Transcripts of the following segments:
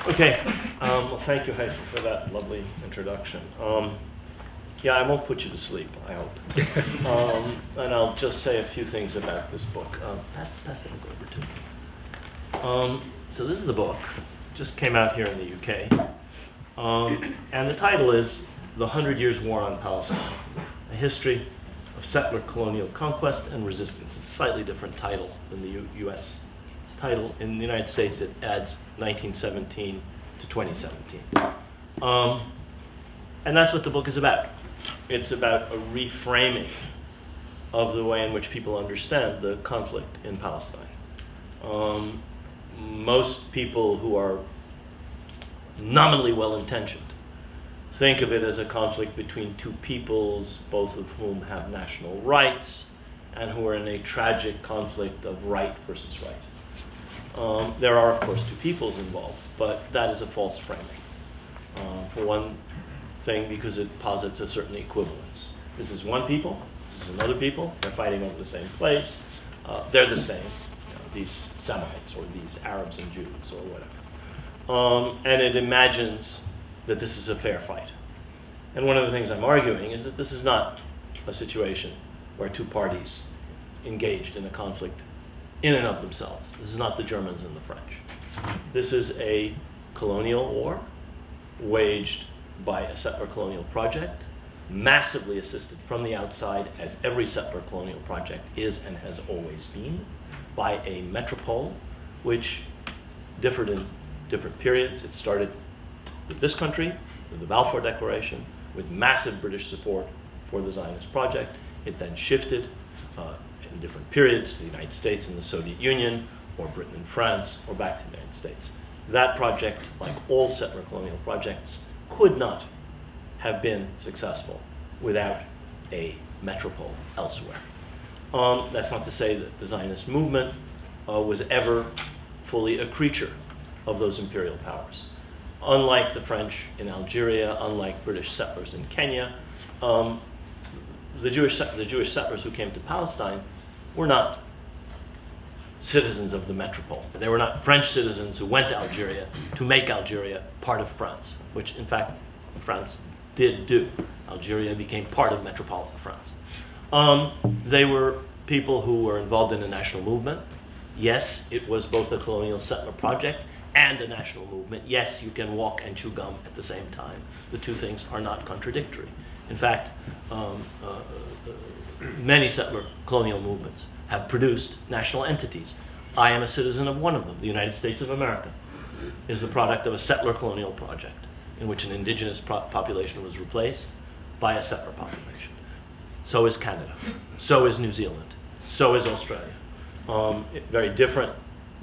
Okay, well, thank you, Haifa, for that lovely introduction. Yeah, I won't put you to sleep, I hope. And I'll just say a few things about this book. Pass that book over to me. So this is the book. Just came out here in the UK. And the title is The 100 Years' War on Palestine, A History of Settler Colonial Conquest and Resistance. It's a slightly different title than the US title. In the United States, it adds 1917 to 2017. And that's what the book is about. It's about a reframing of the way in which people understand the conflict in Palestine. Most people who are nominally well-intentioned think of it as a conflict between two peoples, both of whom have national rights, and who are in a tragic conflict of right versus right. There are, of course, two peoples involved, but that is a false framing. For one thing, because it posits a certain equivalence. This is one people, this is another people, they're fighting over the same place, they're the same, these Semites or these Arabs and Jews or whatever. And it imagines that this is a fair fight. And one of the things I'm arguing is that this is not a situation where two parties engaged in a conflict in and of themselves. This is not the Germans and the French. This is a colonial war waged by a settler colonial project, massively assisted from the outside, as every settler colonial project is and has always been, by a metropole which differed in different periods. It started with this country, with the Balfour Declaration, with massive British support for the Zionist project. It then shifted in different periods to the United States and the Soviet Union, or Britain and France, or back to the United States. That project, like all settler colonial projects, could not have been successful without a metropole elsewhere. That's not to say that the Zionist movement was ever fully a creature of those imperial powers. Unlike the French in Algeria, unlike British settlers in Kenya, the Jewish settlers who came to Palestine were not citizens of the metropole. They were not French citizens who went to Algeria to make Algeria part of France, which in fact France did do. Algeria became part of metropolitan France. They were people who were involved in a national movement. Yes, it was both a colonial settler project and a national movement. Yes, you can walk and chew gum at the same time. The two things are not contradictory. In fact, many settler colonial movements have produced national entities. I am a citizen of one of them. The United States of America is the product of a settler colonial project in which an indigenous population was replaced by a settler population. So is Canada. So is New Zealand. So is Australia. Very different,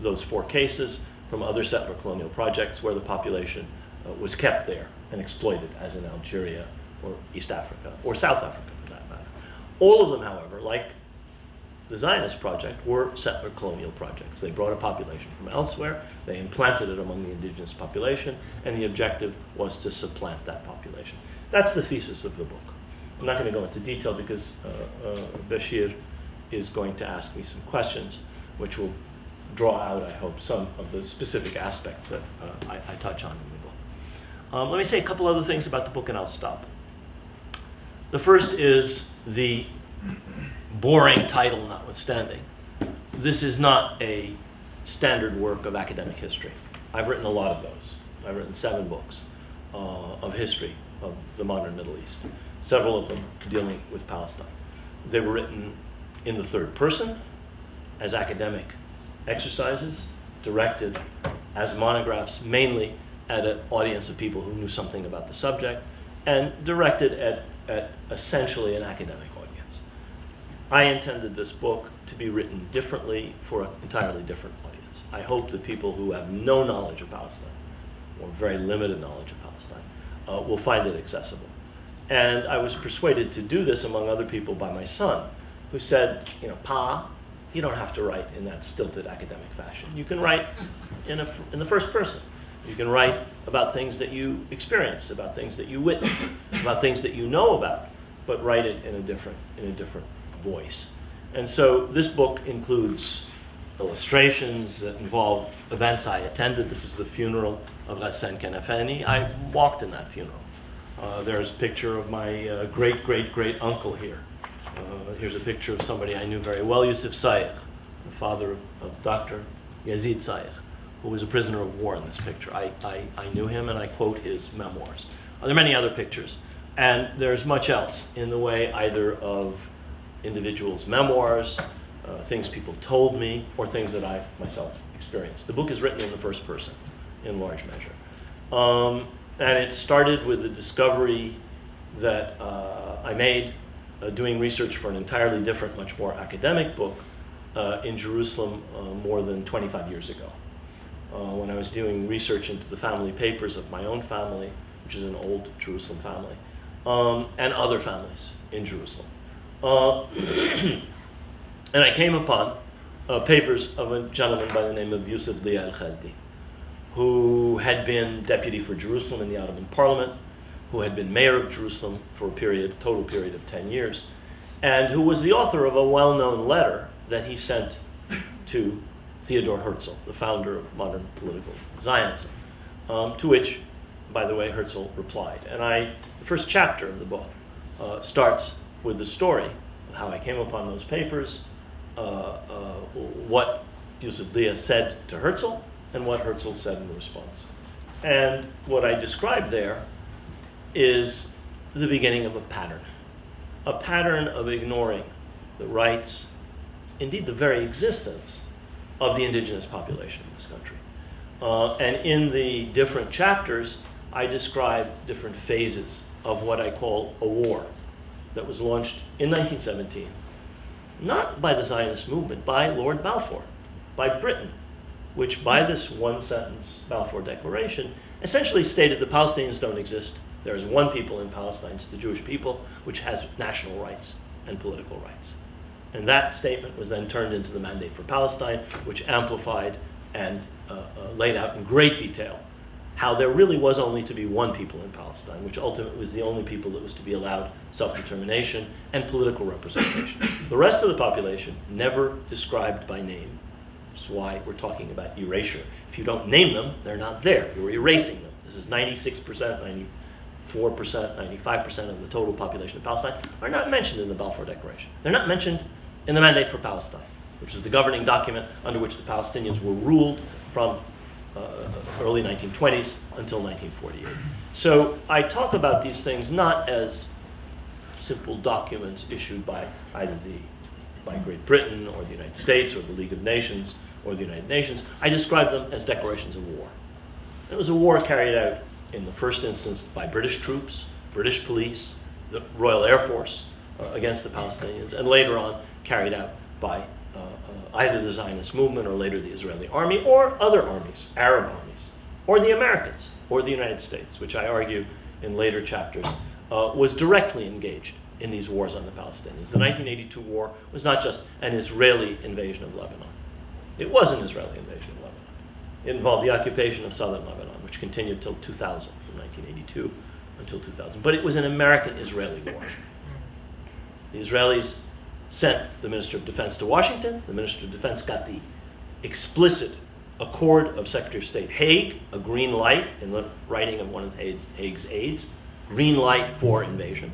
those four cases, from other settler colonial projects where the population was kept there and exploited, as in Algeria or East Africa or South Africa for that matter. All of them, however, like the Zionist project, were settler colonial projects. They brought a population from elsewhere, they implanted it among the indigenous population, and the objective was to supplant that population. That's the thesis of the book. I'm not going to go into detail because Bashir is going to ask me some questions which will draw out, I hope, some of the specific aspects that I touch on in the book. Let me say a couple other things about the book and I'll stop. The first is the boring title notwithstanding. This is not a standard work of academic history. I've written a lot of those. I've written 7 books of history of the modern Middle East, several of them dealing with Palestine. They were written in the third person as academic exercises, directed as monographs mainly at an audience of people who knew something about the subject, and directed at essentially an academic audience. I intended this book to be written differently for an entirely different audience. I hope that people who have no knowledge of Palestine, or very limited knowledge of Palestine, will find it accessible. And I was persuaded to do this, among other people, by my son, who said, Pa, you don't have to write in that stilted academic fashion. You can write in the first person. You can write about things that you experience, about things that you witness, about things that you know about, but write it in a different voice. And so this book includes illustrations that involve events I attended. This is the funeral of Ghassan Kanafani. I walked in that funeral. There's a picture of my great uncle here. Here's a picture of somebody I knew very well, Yusuf Sayegh, the father of Dr. Yazid Sayegh, who was a prisoner of war in this picture. I knew him, and I quote his memoirs. There are many other pictures, and there's much else in the way either of individuals' memoirs, things people told me, or things that I myself experienced. The book is written in the first person, in large measure. And it started with the discovery that I made doing research for an entirely different, much more academic book in Jerusalem more than 25 years ago. When I was doing research into the family papers of my own family, which is an old Jerusalem family, and other families in Jerusalem. And I came upon papers of a gentleman by the name of Yusuf Khalidi, who had been deputy for Jerusalem in the Ottoman Parliament, who had been mayor of Jerusalem for a total period of 10 years, and who was the author of a well-known letter that he sent to Theodor Herzl, the founder of modern political Zionism, to which, by the way, Herzl replied. And the first chapter of the book starts with the story of how I came upon those papers, what Yusuf Dia said to Herzl, and what Herzl said in response. And what I described there is the beginning of a pattern of ignoring the rights, indeed the very existence, of the indigenous population in this country. And in the different chapters, I describe different phases of what I call a war that was launched in 1917, not by the Zionist movement, by Lord Balfour, by Britain, which by this one-sentence Balfour Declaration essentially stated the Palestinians don't exist. There is one people in Palestine, it's the Jewish people, which has national rights and political rights. And that statement was then turned into the Mandate for Palestine, which amplified and laid out in great detail how there really was only to be one people in Palestine, which ultimately was the only people that was to be allowed self-determination and political representation. The rest of the population, never described by name. That's why we're talking about erasure. If you don't name them, they're not there. You're erasing them. This is 96%, 94%, 95% of the total population of Palestine are not mentioned in the Balfour Declaration. They're not mentioned in the Mandate for Palestine, which is the governing document under which the Palestinians were ruled from early 1920s until 1948. So I talk about these things not as simple documents issued by either by Great Britain or the United States or the League of Nations or the United Nations. I describe them as declarations of war. It was a war carried out in the first instance by British troops, British police, the Royal Air Force against the Palestinians, and later on carried out by either the Zionist movement or later the Israeli army or other armies, Arab armies, or the Americans or the United States, which I argue in later chapters was directly engaged in these wars on the Palestinians. The 1982 war was not just an Israeli invasion of Lebanon. It was an Israeli invasion of Lebanon. It involved the occupation of southern Lebanon, which continued until 2000, from 1982 until 2000. But it was an American-Israeli war. The Israelis sent the Minister of Defense to Washington. The Minister of Defense got the explicit accord of Secretary of State Haig, a green light in the writing of one of Haig's aides, green light for invasion.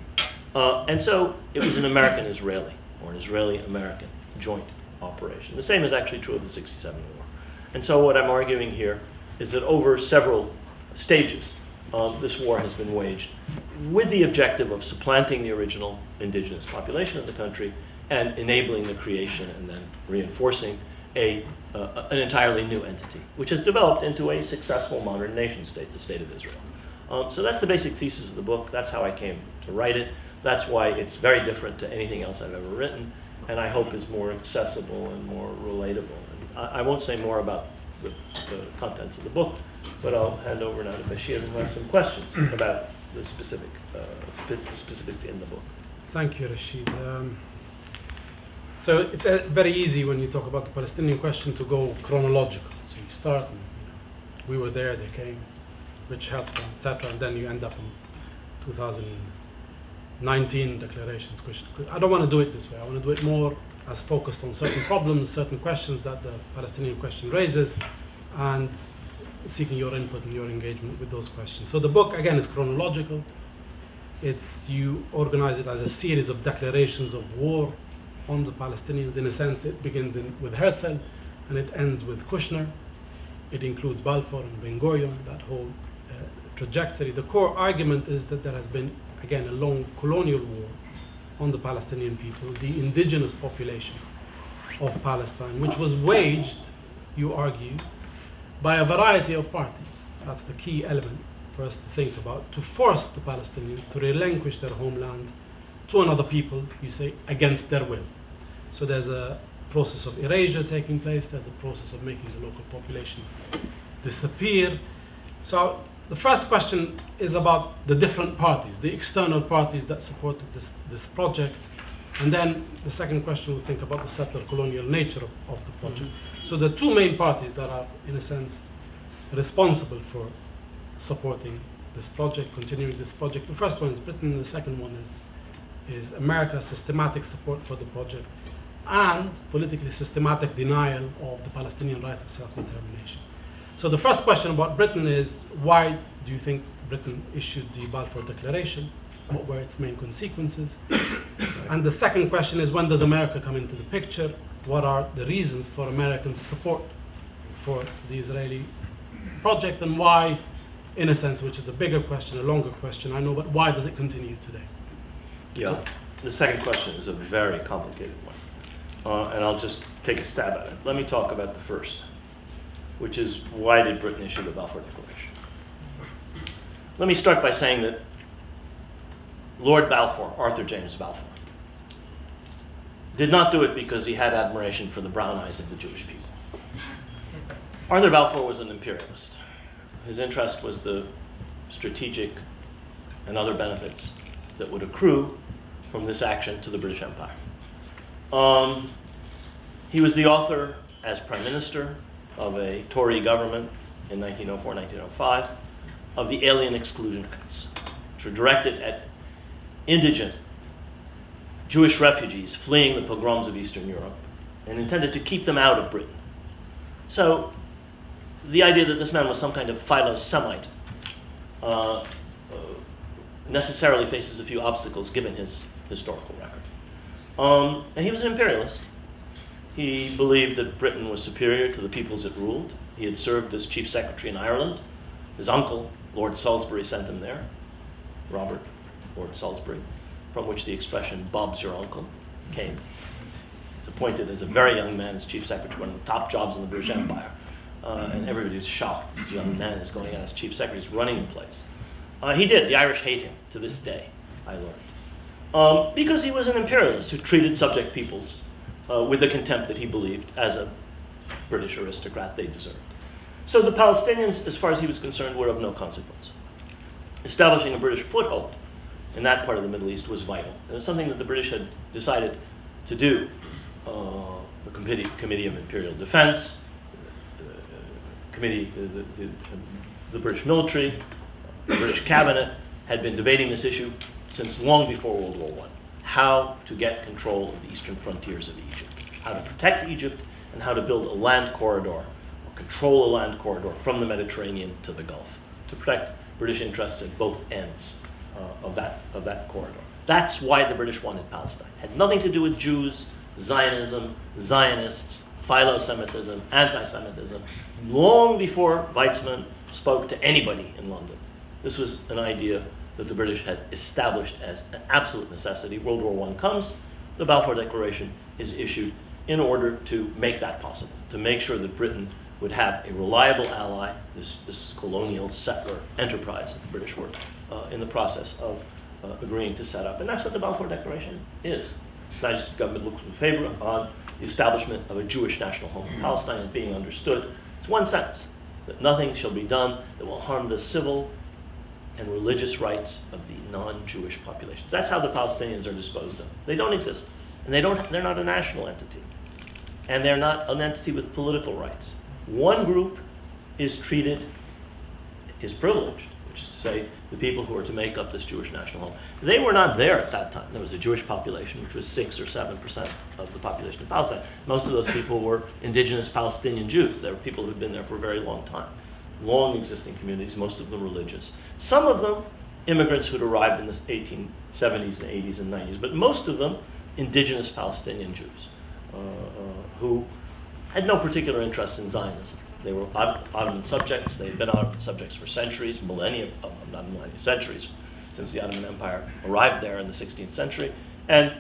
And so it was an American-Israeli or an Israeli-American joint operation. The same is actually true of the 67 war. And so what I'm arguing here is that over several stages, this war has been waged with the objective of supplanting the original indigenous population of the country and enabling the creation and then reinforcing an entirely new entity, which has developed into a successful modern nation state, the State of Israel. So that's the basic thesis of the book. That's how I came to write it. That's why it's very different to anything else I've ever written, and I hope is more accessible and more relatable. And I won't say more about the contents of the book, but I'll hand over now to Bashir, who has some questions about the specific in the book. Thank you, Rashid. So it's very easy when you talk about the Palestinian question to go chronological. So you start, and, we were there, they came, which helped, etc., and then you end up in 2019 declarations. I don't want to do it this way. I want to do it more as focused on certain problems, certain questions that the Palestinian question raises, and seeking your input and your engagement with those questions. So the book, again, is chronological. You organize it as a series of declarations of war on the Palestinians. In a sense, it begins with Herzl, and it ends with Kushner. It includes Balfour and Ben Gurion, that whole trajectory. The core argument is that there has been, again, a long colonial war on the Palestinian people, the indigenous population of Palestine, which was waged, you argue, by a variety of parties. That's the key element for us to think about, to force the Palestinians to relinquish their homeland to another people, you say, against their will. So there's a process of erasure taking place, there's a process of making the local population disappear. So the first question is about the different parties, the external parties that supported this project. And then the second question will think about the settler colonial nature of the project. So the two main parties that are, in a sense, responsible for supporting this project, continuing this project. The first one is Britain, and the second one is America's systematic support for the project and politically systematic denial of the Palestinian right of self-determination. So the first question about Britain is, why do you think Britain issued the Balfour Declaration? What were its main consequences? And the second question is, when does America come into the picture? What are the reasons for American support for the Israeli project, and why, in a sense, which is a bigger question, a longer question, I know, but why does it continue today? Yeah, the second question is a very complicated one, and I'll just take a stab at it. Let me talk about the first, which is, why did Britain issue the Balfour Declaration? Let me start by saying that Lord Balfour, Arthur James Balfour, did not do it because he had admiration for the brown eyes of the Jewish people. Arthur Balfour was an imperialist. His interest was the strategic and other benefits that would accrue from this action to the British Empire. He was the author, as Prime Minister of a Tory government in 1904, 1905, of the Alien Exclusion Acts, which were directed at indigent Jewish refugees fleeing the pogroms of Eastern Europe and intended to keep them out of Britain. So the idea that this man was some kind of philo-Semite necessarily faces a few obstacles given his historical record. And he was an imperialist. He believed that Britain was superior to the peoples it ruled. He had served as chief secretary in Ireland. His uncle, Lord Salisbury, sent him there, Robert Lord Salisbury, from which the expression "Bob's your uncle" came. He's appointed as a very young man as chief secretary, one of the top jobs in the British Empire. And everybody was shocked. This young man is going out as chief secretary, he's running the place. He did. The Irish hate him to this day, I learned. Because he was an imperialist who treated subject peoples with the contempt that he believed, as a British aristocrat, they deserved. So the Palestinians, as far as he was concerned, were of no consequence. Establishing a British foothold in that part of the Middle East was vital. It was something that the British had decided to do. The Committee of Imperial Defense, the British military, the British cabinet had been debating this issue since long before World War I. How to get control of the eastern frontiers of Egypt, how to protect Egypt, and how to build a land corridor, or control a land corridor from the Mediterranean to the Gulf, to protect British interests at both ends of that corridor. That's why the British wanted Palestine. It had nothing to do with Jews, Zionism, Zionists, philo-Semitism, anti-Semitism, long before Weizmann spoke to anybody in London. This was an idea that the British had established as an absolute necessity. World War I comes, the Balfour Declaration is issued in order to make that possible, to make sure that Britain would have a reliable ally, this colonial settler enterprise that the British were in the process of agreeing to set up. And that's what the Balfour Declaration is. The United States government looks with favor on the establishment of a Jewish national home in Palestine, and being understood. It's one sentence, that nothing shall be done that will harm the civil and religious rights of the non-Jewish populations. That's how the Palestinians are disposed of. They don't exist, and they're not a national entity, and they're not an entity with political rights. One group is privileged, which is to say the people who are to make up this Jewish national home. They were not there at that time. There was a Jewish population, which was 6 or 7% of the population of Palestine. Most of those people were indigenous Palestinian Jews. They were people who'd been there for a very long time. Long existing communities, most of them religious. Some of them immigrants who'd arrived in the 1870s and 80s and 90s, but most of them indigenous Palestinian Jews who had no particular interest in Zionism. They were Ottoman subjects. They had been Ottoman subjects for centuries, centuries, since the Ottoman Empire arrived there in the 16th century. And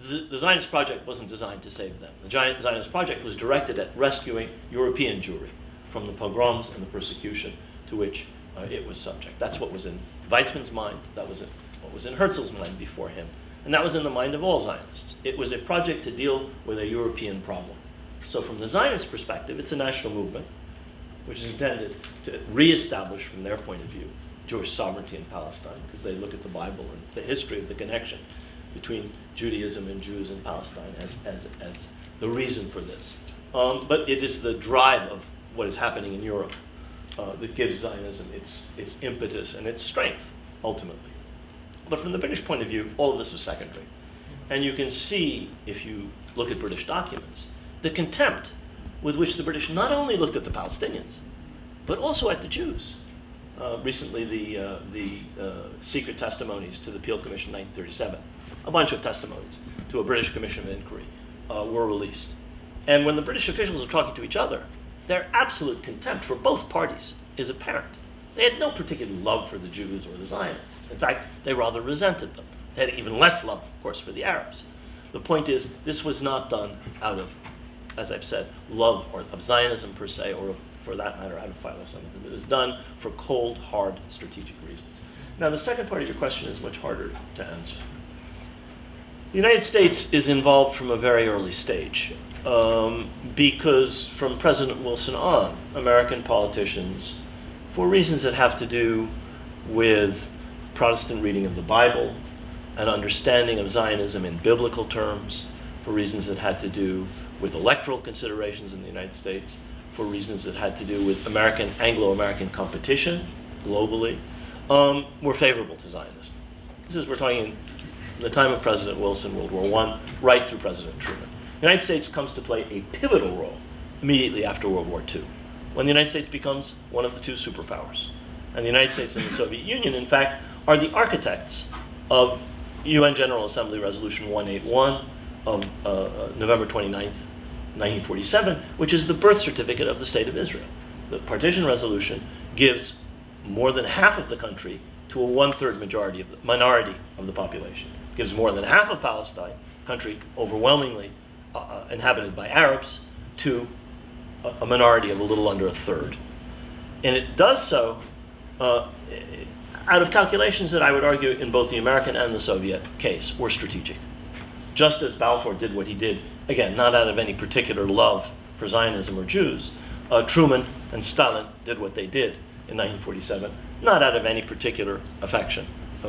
the Zionist project wasn't designed to save them. The Zionist project was directed at rescuing European Jewry from the pogroms and the persecution to which it was subject. That's what was in Weizmann's mind. That was what was in Herzl's mind before him. And that was in the mind of all Zionists. It was a project to deal with a European problem. So from the Zionist perspective, it's a national movement, which is intended to reestablish, from their point of view, Jewish sovereignty in Palestine, because they look at the Bible and the history of the connection between Judaism and Jews in Palestine as the reason for this. But it is the drive of what is happening in Europe that gives Zionism its impetus and its strength, ultimately. But from the British point of view, all of this was secondary. And you can see, if you look at British documents, the contempt with which the British not only looked at the Palestinians, but also at the Jews. Recently, the secret testimonies to the Peel Commission 1937, a bunch of testimonies to a British Commission of Inquiry, were released. And when the British officials are talking to each other, their absolute contempt for both parties is apparent. They had no particular love for the Jews or the Zionists. In fact, they rather resented them. They had even less love, of course, for the Arabs. The point is, this was not done out of, as I've said, love or of Zionism per se, or for that matter, out of philo-Semitism. It was done for cold, hard, strategic reasons. Now, the second part of your question is much harder to answer. The United States is involved from a very early stage, because from President Wilson on, American politicians, for reasons that have to do with Protestant reading of the Bible, an understanding of Zionism in biblical terms, for reasons that had to do with electoral considerations in the United States, for reasons that had to do with Anglo-American competition globally, were favorable to Zionism. We're talking in the time of President Wilson, World War I, right through President Truman. The United States comes to play a pivotal role immediately after World War II, when the United States becomes one of the two superpowers. And the United States and the Soviet Union, in fact, are the architects of UN General Assembly Resolution 181 of November 29th, 1947, which is the birth certificate of the State of Israel. The partition resolution gives more than half of the country to a one-third minority of the population. It gives more than half of Palestine, country overwhelmingly inhabited by Arabs, to a minority of a little under a third. And it does so out of calculations that I would argue in both the American and the Soviet case were strategic. Just as Balfour did what he did, again, not out of any particular love for Zionism or Jews, Truman and Stalin did what they did in 1947, not out of any particular affection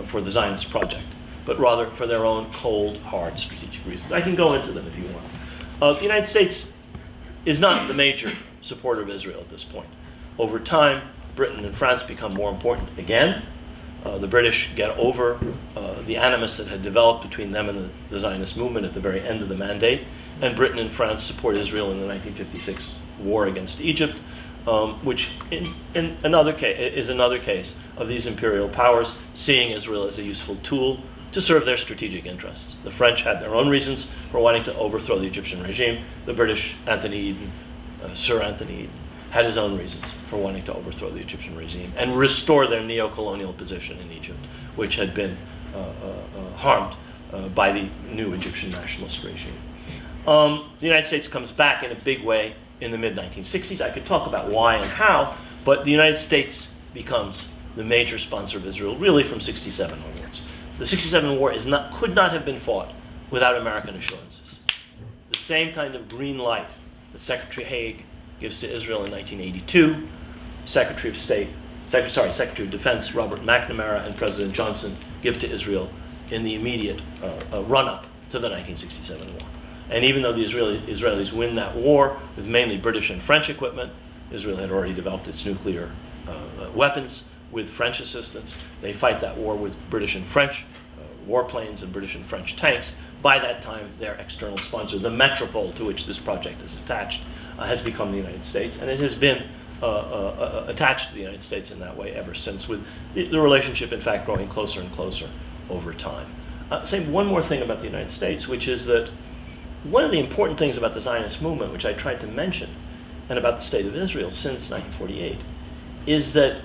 for the Zionist project, but rather for their own cold, hard strategic reasons. I can go into them if you want. The United States is not the major supporter of Israel at this point. Over time, Britain and France become more important again. The British get over the animus that had developed between them and the Zionist movement at the very end of the mandate, and Britain and France support Israel in the 1956 war against Egypt, which is another case of these imperial powers seeing Israel as a useful tool to serve their strategic interests. The French had their own reasons for wanting to overthrow the Egyptian regime. The British, Anthony Eden, Sir Anthony Eden, had his own reasons for wanting to overthrow the Egyptian regime and restore their neo-colonial position in Egypt, which had been harmed by the new Egyptian nationalist regime. The United States comes back in a big way in the mid-1960s. I could talk about why and how, but the United States becomes the major sponsor of Israel really from 1967 onwards. The 1967 war could not have been fought without American assurances. The same kind of green light that Secretary Haig gives to Israel in 1982, Secretary of Defense Robert McNamara and President Johnson give to Israel in the immediate run-up to the 1967 war. And even though the Israelis win that war with mainly British and French equipment, Israel had already developed its nuclear weapons with French assistance. They fight that war with British and French warplanes and British and French tanks. By that time, their external sponsor, the metropole to which this project is attached, has become the United States, and it has been attached to the United States in that way ever since, with the relationship, in fact, growing closer and closer over time. Say one more thing about the United States, which is that one of the important things about the Zionist movement, which I tried to mention, and about the State of Israel since 1948, is that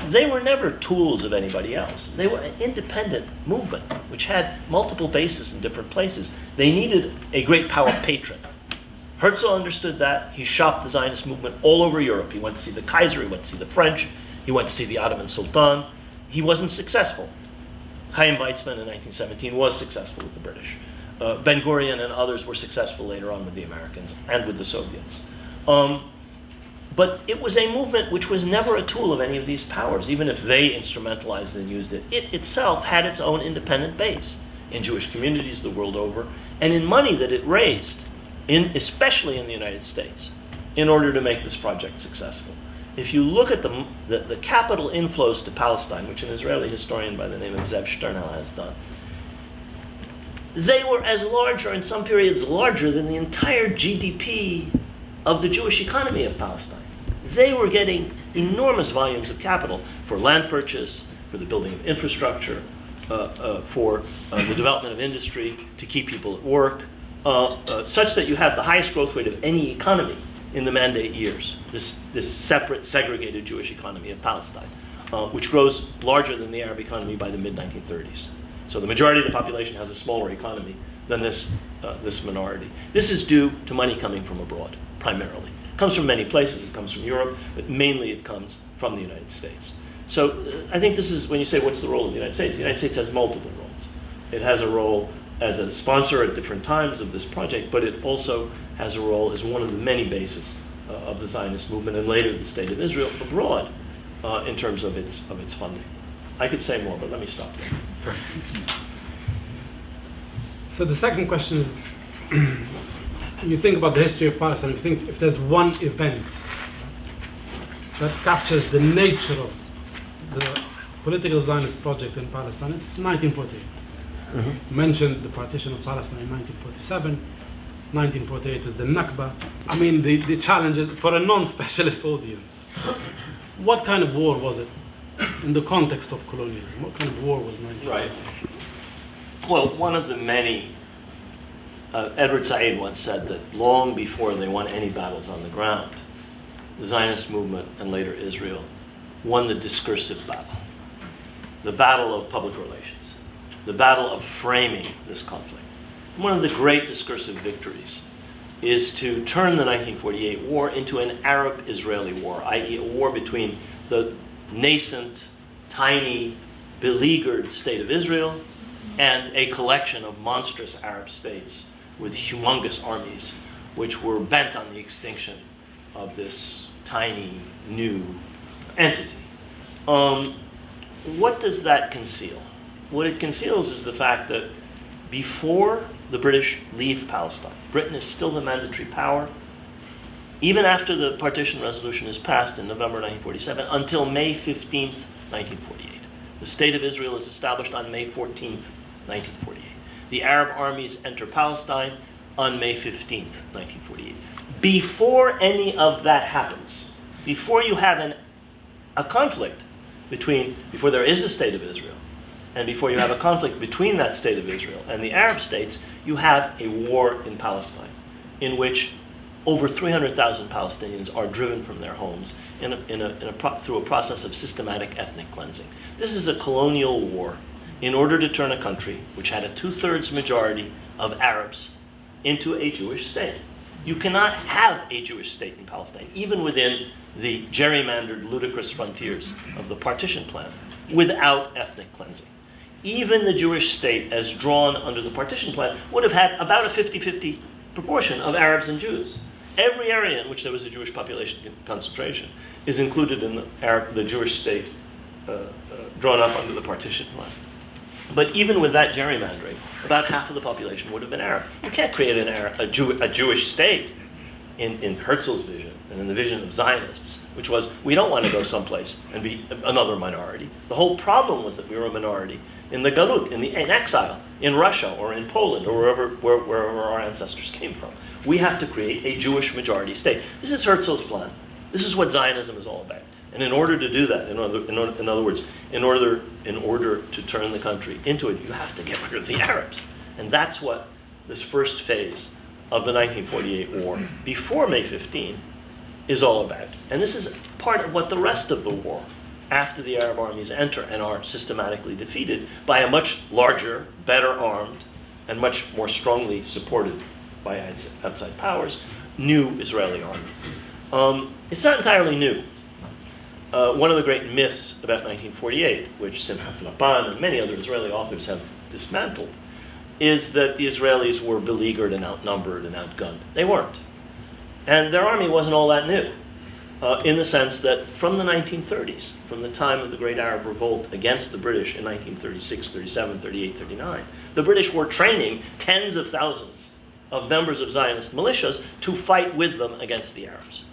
they were never tools of anybody else. They were an independent movement, which had multiple bases in different places. They needed a great power patron. Herzl understood that. He shopped the Zionist movement all over Europe. He went to see the Kaiser, he went to see the French, he went to see the Ottoman Sultan. He wasn't successful. Chaim Weizmann in 1917 was successful with the British. Ben Gurion and others were successful later on with the Americans and with the Soviets. But it was a movement which was never a tool of any of these powers, even if they instrumentalized and used it. It itself had its own independent base in Jewish communities the world over, and in money that it raised, especially in the United States, in order to make this project successful. If you look at the capital inflows to Palestine, which an Israeli historian by the name of Zev Sternhell has done, they were as large, or in some periods larger, than the entire GDP of the Jewish economy of Palestine. They were getting enormous volumes of capital for land purchase, for the building of infrastructure, for the development of industry, to keep people at work, such that you have the highest growth rate of any economy in the Mandate years, this separate, segregated Jewish economy of Palestine, which grows larger than the Arab economy by the mid-1930s. So the majority of the population has a smaller economy than this minority. This is due to money coming from abroad, primarily. It comes from many places. It comes from Europe, but mainly it comes from the United States. So I think this is, when you say what's the role of the United States has multiple roles. It has a role as a sponsor at different times of this project, but it also has a role as one of the many bases of the Zionist movement, and later the State of Israel abroad, in terms of its funding. I could say more, but let me stop there. So the second question is, you think about the history of Palestine, you think if there's one event that captures the nature of the political Zionist project in Palestine, it's 1948. You mentioned the partition of Palestine in 1947. 1948 is the Nakba. I mean, the challenges for a non-specialist audience. What kind of war was it in the context of colonialism? What kind of war was 1948? Right. Well, one of the many, Edward Said once said that long before they won any battles on the ground, the Zionist movement and later Israel won the discursive battle, the battle of public relations, the battle of framing this conflict. One of the great discursive victories is to turn the 1948 war into an Arab-Israeli war, i.e. a war between the nascent, tiny, beleaguered state of Israel and a collection of monstrous Arab states with humongous armies, which were bent on the extinction of this tiny, new entity. What does that conceal? What it conceals is the fact that before the British leave Palestine, Britain is still the mandatory power, even after the partition resolution is passed in November 1947, until May 15th, 1948. The State of Israel is established on May 14th, 1948. The Arab armies enter Palestine on May 15th, 1948. Before any of that happens, before you have a conflict before there is a State of Israel, and before you have a conflict between that State of Israel and the Arab states, you have a war in Palestine in which over 300,000 Palestinians are driven from their homes through a process of systematic ethnic cleansing. This is a colonial war in order to turn a country which had a 2/3 majority of Arabs into a Jewish state. You cannot have a Jewish state in Palestine, even within the gerrymandered, ludicrous frontiers of the partition plan, without ethnic cleansing. Even the Jewish state, as drawn under the partition plan, would have had about a 50-50 proportion of Arabs and Jews. Every area in which there was a Jewish population concentration is included in the Jewish state drawn up under the partition plan. But even with that gerrymandering, about half of the population would have been Arab. You can't create a Jewish state in Herzl's vision and in the vision of Zionists, which was, we don't want to go someplace and be another minority. The whole problem was that we were a minority in the galut, in exile, in Russia or in Poland or wherever our ancestors came from. We have to create a Jewish majority state. This is Herzl's plan. This is what Zionism is all about. And in order to do that, in other words, in order to turn the country into it, you have to get rid of the Arabs. And that's what this first phase of the 1948 war, before May 15, is all about. And this is part of what the rest of the war, after the Arab armies enter and are systematically defeated by a much larger, better armed, and much more strongly supported by outside powers, new Israeli army. It's not entirely new. One of the great myths about 1948, which Simcha Flapan and many other Israeli authors have dismantled, is that the Israelis were beleaguered and outnumbered and outgunned. They weren't. And their army wasn't all that new, in the sense that from the 1930s, from the time of the Great Arab Revolt against the British in 1936, 37, 38, 39, the British were training tens of thousands of members of Zionist militias to fight with them against the Arabs.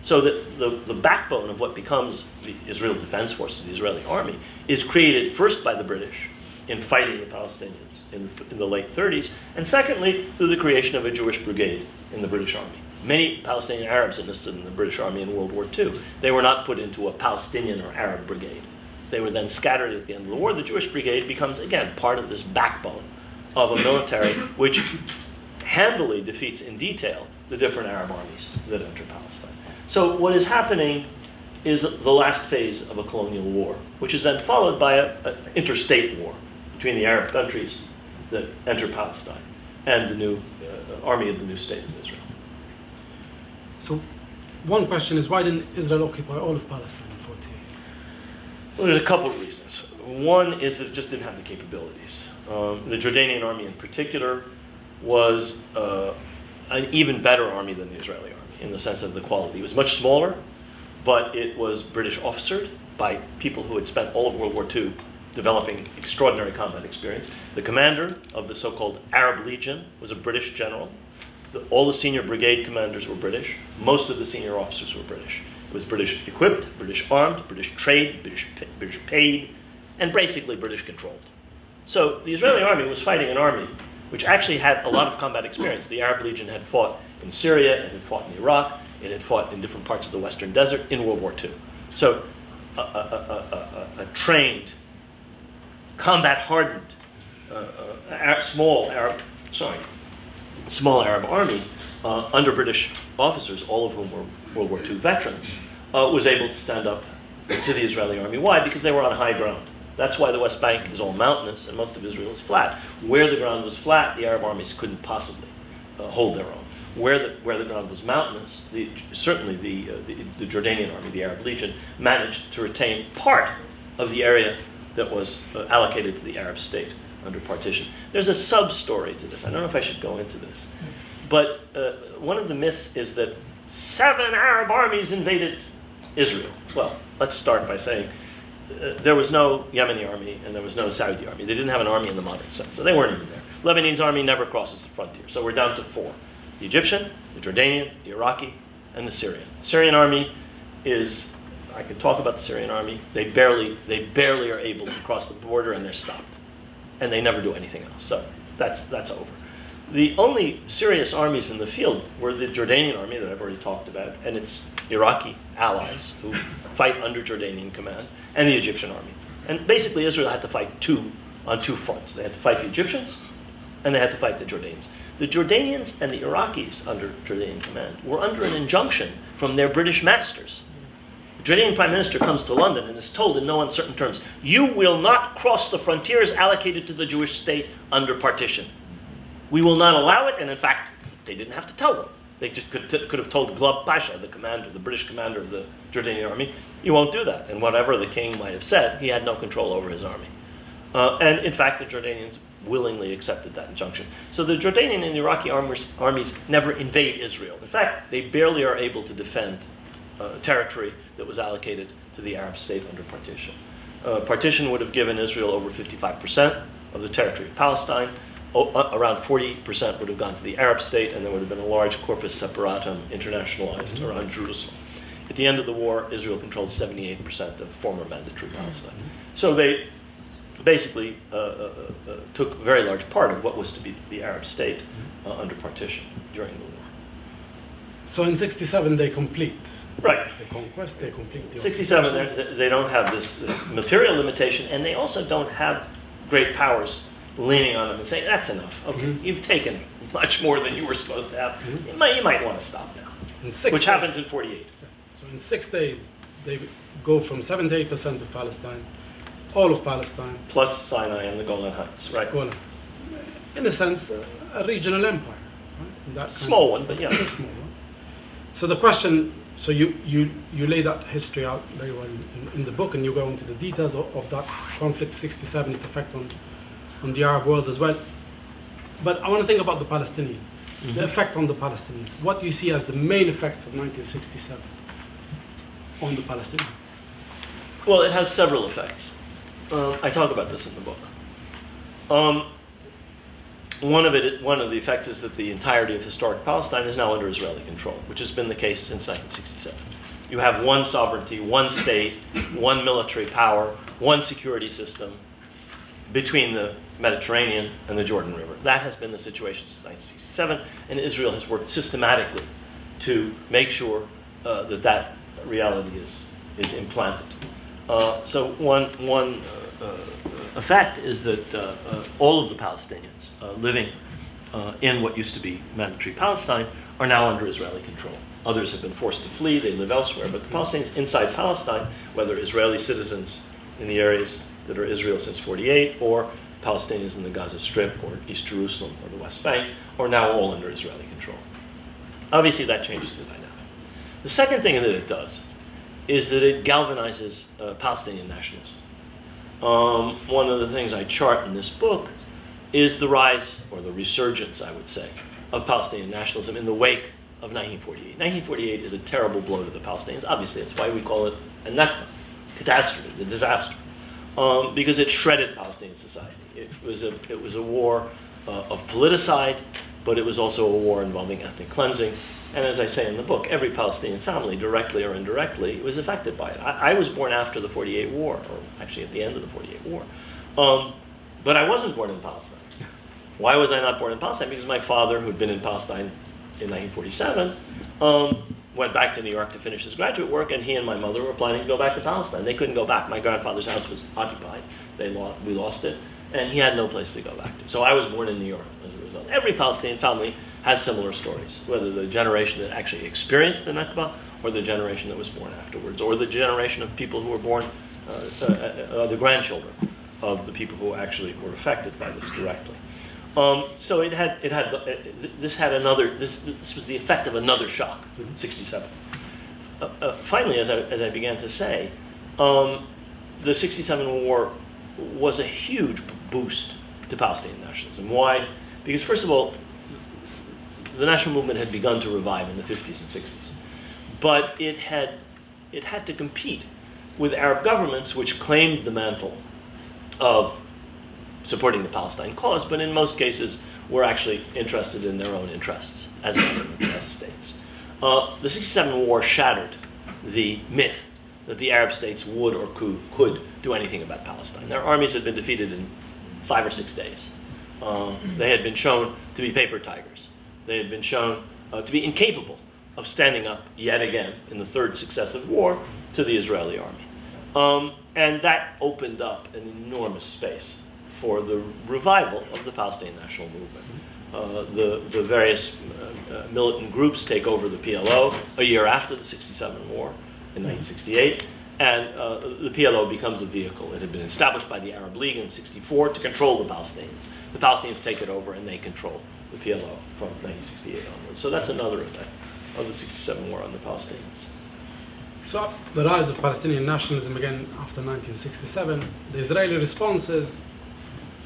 So the backbone of what becomes the Israel Defense Forces, the Israeli army, is created first by the British in fighting the Palestinians in the late 30s, and secondly, through the creation of a Jewish brigade in the British army. Many Palestinian Arabs enlisted in the British army in World War II. They were not put into a Palestinian or Arab brigade. They were then scattered at the end of the war. The Jewish brigade becomes, again, part of this backbone of a military which handily defeats in detail the different Arab armies that enter Palestine. So what is happening is the last phase of a colonial war, which is then followed by an interstate war between the Arab countries that enter Palestine and the new army of the new state of Israel. So one question is, why didn't Israel occupy all of Palestine in 48? Well, there's a couple of reasons. One is that it just didn't have the capabilities. The Jordanian army in particular was an even better army than the Israeli army in the sense of the quality. It was much smaller, but it was British officered by people who had spent all of World War II developing extraordinary combat experience. The commander of the so-called Arab Legion was a British general. All the senior brigade commanders were British. Most of the senior officers were British. It was British equipped, British armed, British trained, British paid, and basically British controlled. So the Israeli army was fighting an army which actually had a lot of combat experience. The Arab Legion had fought in Syria, it had fought in Iraq, it had fought in different parts of the Western Desert in World War II. So a trained, combat-hardened, small Arab army under British officers, all of whom were World War II veterans, was able to stand up to the Israeli army. Why? Because they were on high ground. That's why the West Bank is all mountainous and most of Israel is flat. Where the ground was flat, the Arab armies couldn't possibly hold their own. Where the ground was mountainous, certainly the Jordanian army, the Arab Legion, managed to retain part of the area that was allocated to the Arab state under partition. There's a sub-story to this. I don't know if I should go into this. But one of the myths is that 7 Arab armies invaded Israel. Well, let's start by saying there was no Yemeni army and there was no Saudi army. They didn't have an army in the modern sense, so they weren't even there. Lebanese army never crosses the frontier, so we're down to 4. The Egyptian, the Jordanian, the Iraqi, and the Syrian. Syrian army is, I could talk about the Syrian army, they barely are able to cross the border and they're stopped. And they never do anything else, so that's over. The only serious armies in the field were the Jordanian army that I've already talked about, and its Iraqi allies who fight under Jordanian command, and the Egyptian army. And basically Israel had to fight on two fronts. They had to fight the Egyptians, and they had to fight the Jordanians. The Jordanians and the Iraqis under Jordanian command were under an injunction from their British masters. The Jordanian prime minister comes to London and is told in no uncertain terms, you will not cross the frontiers allocated to the Jewish state under partition. We will not allow it, and in fact, they didn't have to tell them. They just could have told Glub Pasha, the British commander of the Jordanian army, you won't do that. And whatever the king might have said, he had no control over his army. And in fact, the Jordanians willingly accepted that injunction. So the Jordanian and Iraqi armies never invade Israel. In fact, they barely are able to defend territory that was allocated to the Arab state under partition. Partition would have given Israel over 55% of the territory of Palestine. around 40% would have gone to the Arab state, and there would have been a large corpus separatum internationalized around Jerusalem. At the end of the war, Israel controlled 78% of former mandatory Palestine. So they basically took a very large part of what was to be the Arab state under partition during the war. So in 67 they complete Right. the conquest, they complete the 67, occupations. they don't have this material limitation, and they also don't have great powers leaning on them and saying, that's enough. Okay, you've taken much more than you were supposed to have. You might want to stop now, which happens in 48. So in 6 days, they go from 78% of Palestine, all of Palestine, Plus Sinai and the Golan Heights, right? Golan. In a sense, a regional empire. Right? That kind Small one, but yeah. A small one. So the question, so you lay that history out very well in the book, and you go into the details of that conflict, 67, its effect on the Arab world as well. But I want to think about the Palestinians, the effect on the Palestinians. What you see as the main effects of 1967 on the Palestinians? Well, it has several effects. I talk about this in the book. One of the effects is that the entirety of historic Palestine is now under Israeli control, which has been the case since 1967. You have one sovereignty, one state, one military power, one security system between the Mediterranean and the Jordan River. That has been the situation since 1967, and Israel has worked systematically to make sure that reality is implanted. So one effect is that all of the Palestinians living in what used to be mandatory Palestine are now under Israeli control. Others have been forced to flee, they live elsewhere, but the Palestinians inside Palestine, whether Israeli citizens in the areas that are Israel since 48, or Palestinians in the Gaza Strip, or East Jerusalem, or the West Bank, are now all under Israeli control. Obviously that changes the dynamic. The second thing that it does is that it galvanizes Palestinian nationalism. One of the things I chart in this book is the rise, or the resurgence, I would say, of Palestinian nationalism in the wake of 1948. 1948 is a terrible blow to the Palestinians. Obviously, that's why we call it a Nakba, catastrophe, the disaster, because it shredded Palestinian society. It was a war of politicide, but it was also a war involving ethnic cleansing. And as I say in the book, every Palestinian family, directly or indirectly, was affected by it. I was born after the 48 war, or actually at the end of the 48 war. But I wasn't born in Palestine. Why was I not born in Palestine? Because my father, who'd been in Palestine in 1947, went back to New York to finish his graduate work, and he and my mother were planning to go back to Palestine. They couldn't go back. My grandfather's house was occupied. We lost it, and he had no place to go back to. So I was born in New York as a result. Every Palestinian family has similar stories, whether the generation that actually experienced the Nakba, or the generation that was born afterwards, or the generation of people who were born, the grandchildren of the people who actually were affected by this directly. So this was the effect of another shock, 67. Finally, as I began to say, the 67 war was a huge boost to Palestinian nationalism. Why? Because first of all, the national movement had begun to revive in the 50s and 60s, but it had to compete with Arab governments which claimed the mantle of supporting the Palestine cause, but in most cases were actually interested in their own interests as governments, as states. The 67 war shattered the myth that the Arab states would or could do anything about Palestine. Their armies had been defeated in 5 or 6 days. They had been shown to be paper tigers. They had been shown to be incapable of standing up yet again in the third successive war to the Israeli army. And that opened up an enormous space for the revival of the Palestinian national movement. The various militant groups take over the PLO a year after the 67 war in 1968, and the PLO becomes a vehicle. It had been established by the Arab League in 64 to control the Palestinians. The Palestinians take it over and they control the PLO from 1968 onwards. So that's another effect of the 67 war on the Palestinians. So the rise of Palestinian nationalism again after 1967, the Israeli response is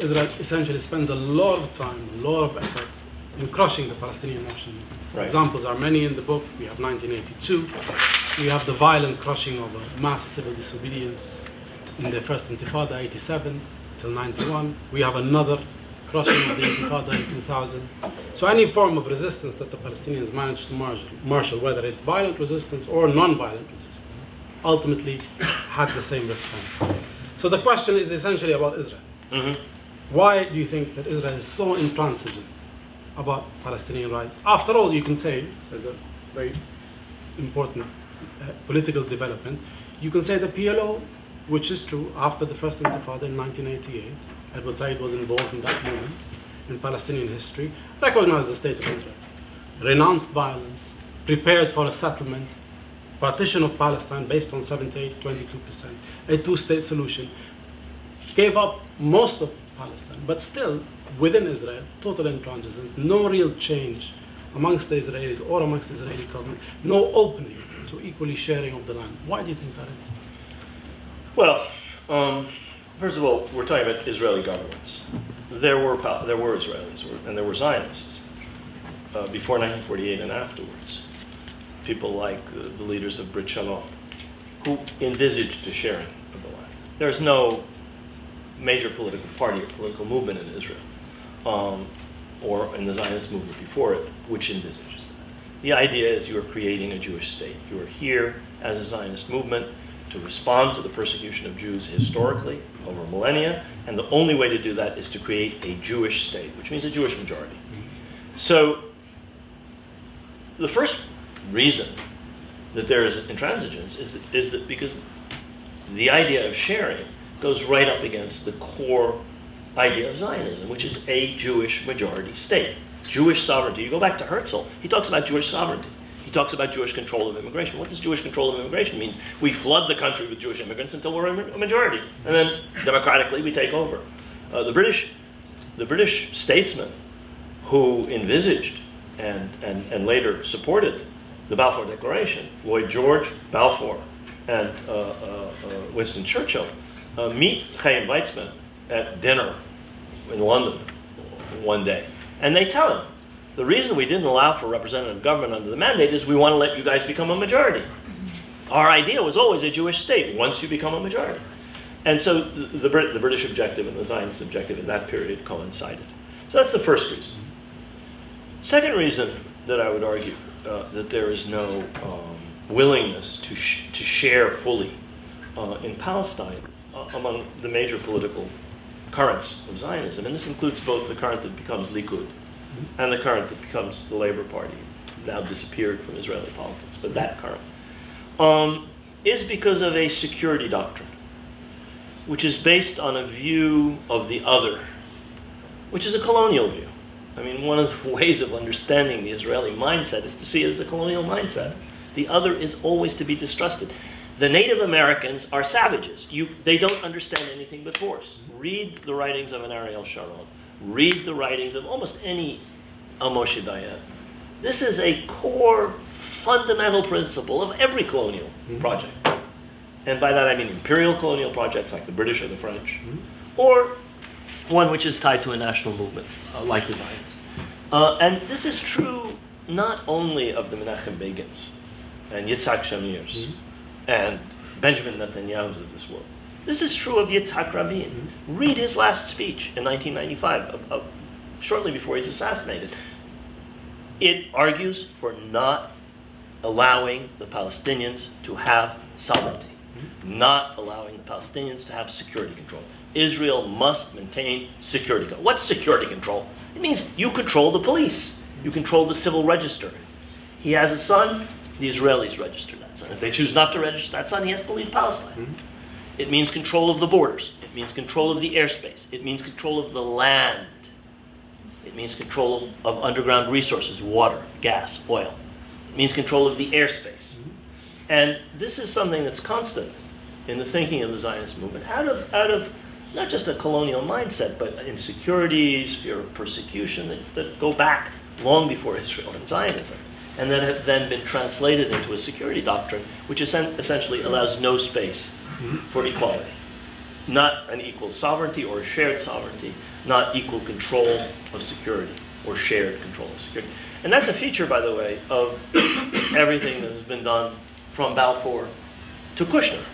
Israel essentially spends a lot of time, a lot of effort in crushing the Palestinian nationalism. Right. Examples are many in the book. We have 1982. We have the violent crushing of a mass civil disobedience in the first Intifada, 87 till 91. We have another crushing of the Intifada in 2000. So any form of resistance that the Palestinians managed to marshal, whether it's violent resistance or non-violent resistance, ultimately had the same response. So the question is essentially about Israel. Why do you think that Israel is so intransigent about Palestinian rights? After all, you can say, as a very important political development, you can say the PLO, which is true, after the first Intifada in 1988, Edward Said was involved in that moment in Palestinian history, recognized the state of Israel, renounced violence, prepared for a settlement, partition of Palestine based on 78, 22%, a two-state solution, gave up most of Palestine, but still, within Israel, total intransigence, no real change amongst the Israelis or amongst the Israeli government, no opening to equally sharing of the land. Why do you think that is? Well, first of all, we're talking about Israeli governments. There were Israelis and there were Zionists before 1948 and afterwards. People like the leaders of Brit Shalom, who envisaged the sharing of the land. There's no major political party or political movement in Israel, or in the Zionist movement before it, which envisages that. The idea is you are creating a Jewish state. You are here as a Zionist movement to respond to the persecution of Jews historically over millennia, and the only way to do that is to create a Jewish state, which means a Jewish majority. So the first reason that there is intransigence is that because the idea of sharing goes right up against the core idea of Zionism, which is a Jewish majority state. Jewish sovereignty. You go back to Herzl, he talks about Jewish sovereignty. He talks about Jewish control of immigration. What does Jewish control of immigration mean? We flood the country with Jewish immigrants until we're a majority, and then democratically we take over. The British statesmen who envisaged and later supported the Balfour Declaration, Lloyd George, Balfour, and Winston Churchill, meet Chaim Weizmann at dinner in London one day, and they tell him, the reason we didn't allow for representative government under the mandate is we want to let you guys become a majority. Our idea was always a Jewish state once you become a majority. And so the British objective and the Zionist objective in that period coincided. So that's the first reason. Second reason that I would argue that there is no willingness to share fully in Palestine among the major political currents of Zionism, and this includes both the current that becomes Likud and the current that becomes the Labour Party, now disappeared from Israeli politics, but that current, is because of a security doctrine, which is based on a view of the other, which is a colonial view. I mean, one of the ways of understanding the Israeli mindset is to see it as a colonial mindset. The other is always to be distrusted. The Native Americans are savages. They don't understand anything but force. Read the writings of an Ariel Sharon. Read the writings of almost any Moshe Dayan. This is a core, fundamental principle of every colonial project. And by that I mean imperial colonial projects like the British or the French, or one which is tied to a national movement like the Zionists. And this is true not only of the Menachem Begins and Yitzhak Shamir's and Benjamin Netanyahu's of this world. This is true of Yitzhak Rabin. Read his last speech in 1995, shortly before he's assassinated. It argues for not allowing the Palestinians to have sovereignty, not allowing the Palestinians to have security control. Israel must maintain security control. What's security control? It means you control the police. You control the civil register. He has a son, the Israelis register that son. If they choose not to register that son, he has to leave Palestine. It means control of the borders. It means control of the airspace. It means control of the land. It means control of underground resources, water, gas, oil. It means control of the airspace. And this is something that's constant in the thinking of the Zionist movement, out of not just a colonial mindset, but insecurities, fear of persecution that go back long before Israel and Zionism, and that have then been translated into a security doctrine, which essentially allows no space for equality. Not an equal sovereignty or a shared sovereignty, not equal control of security or shared control of security. And that's a feature, by the way, of everything that has been done from Balfour to Kushner.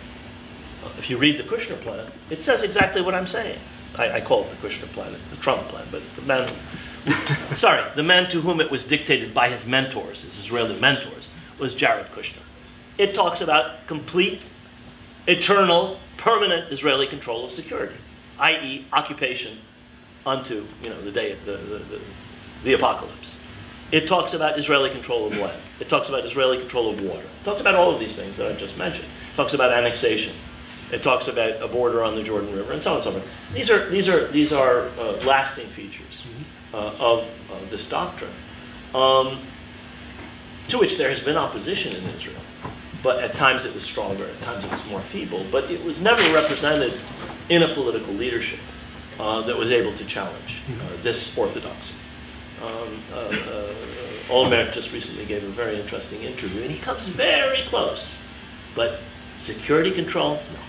If you read the Kushner plan, it says exactly what I'm saying. I call it the Kushner plan, it's the Trump plan, but the man, sorry, the man to whom it was dictated by his mentors, his Israeli mentors, was Jared Kushner. It talks about complete, eternal, permanent Israeli control of security, i.e. occupation unto, the day of the apocalypse. It talks about Israeli control of land. It talks about Israeli control of water. It talks about all of these things that I just mentioned. It talks about annexation. It talks about a border on the Jordan River, and so on and so forth. These are lasting features of this doctrine, to which there has been opposition in Israel. But at times it was stronger, at times it was more feeble. But it was never represented in a political leadership that was able to challenge this orthodoxy. Olmert just recently gave a very interesting interview, and he comes very close. But security control, no.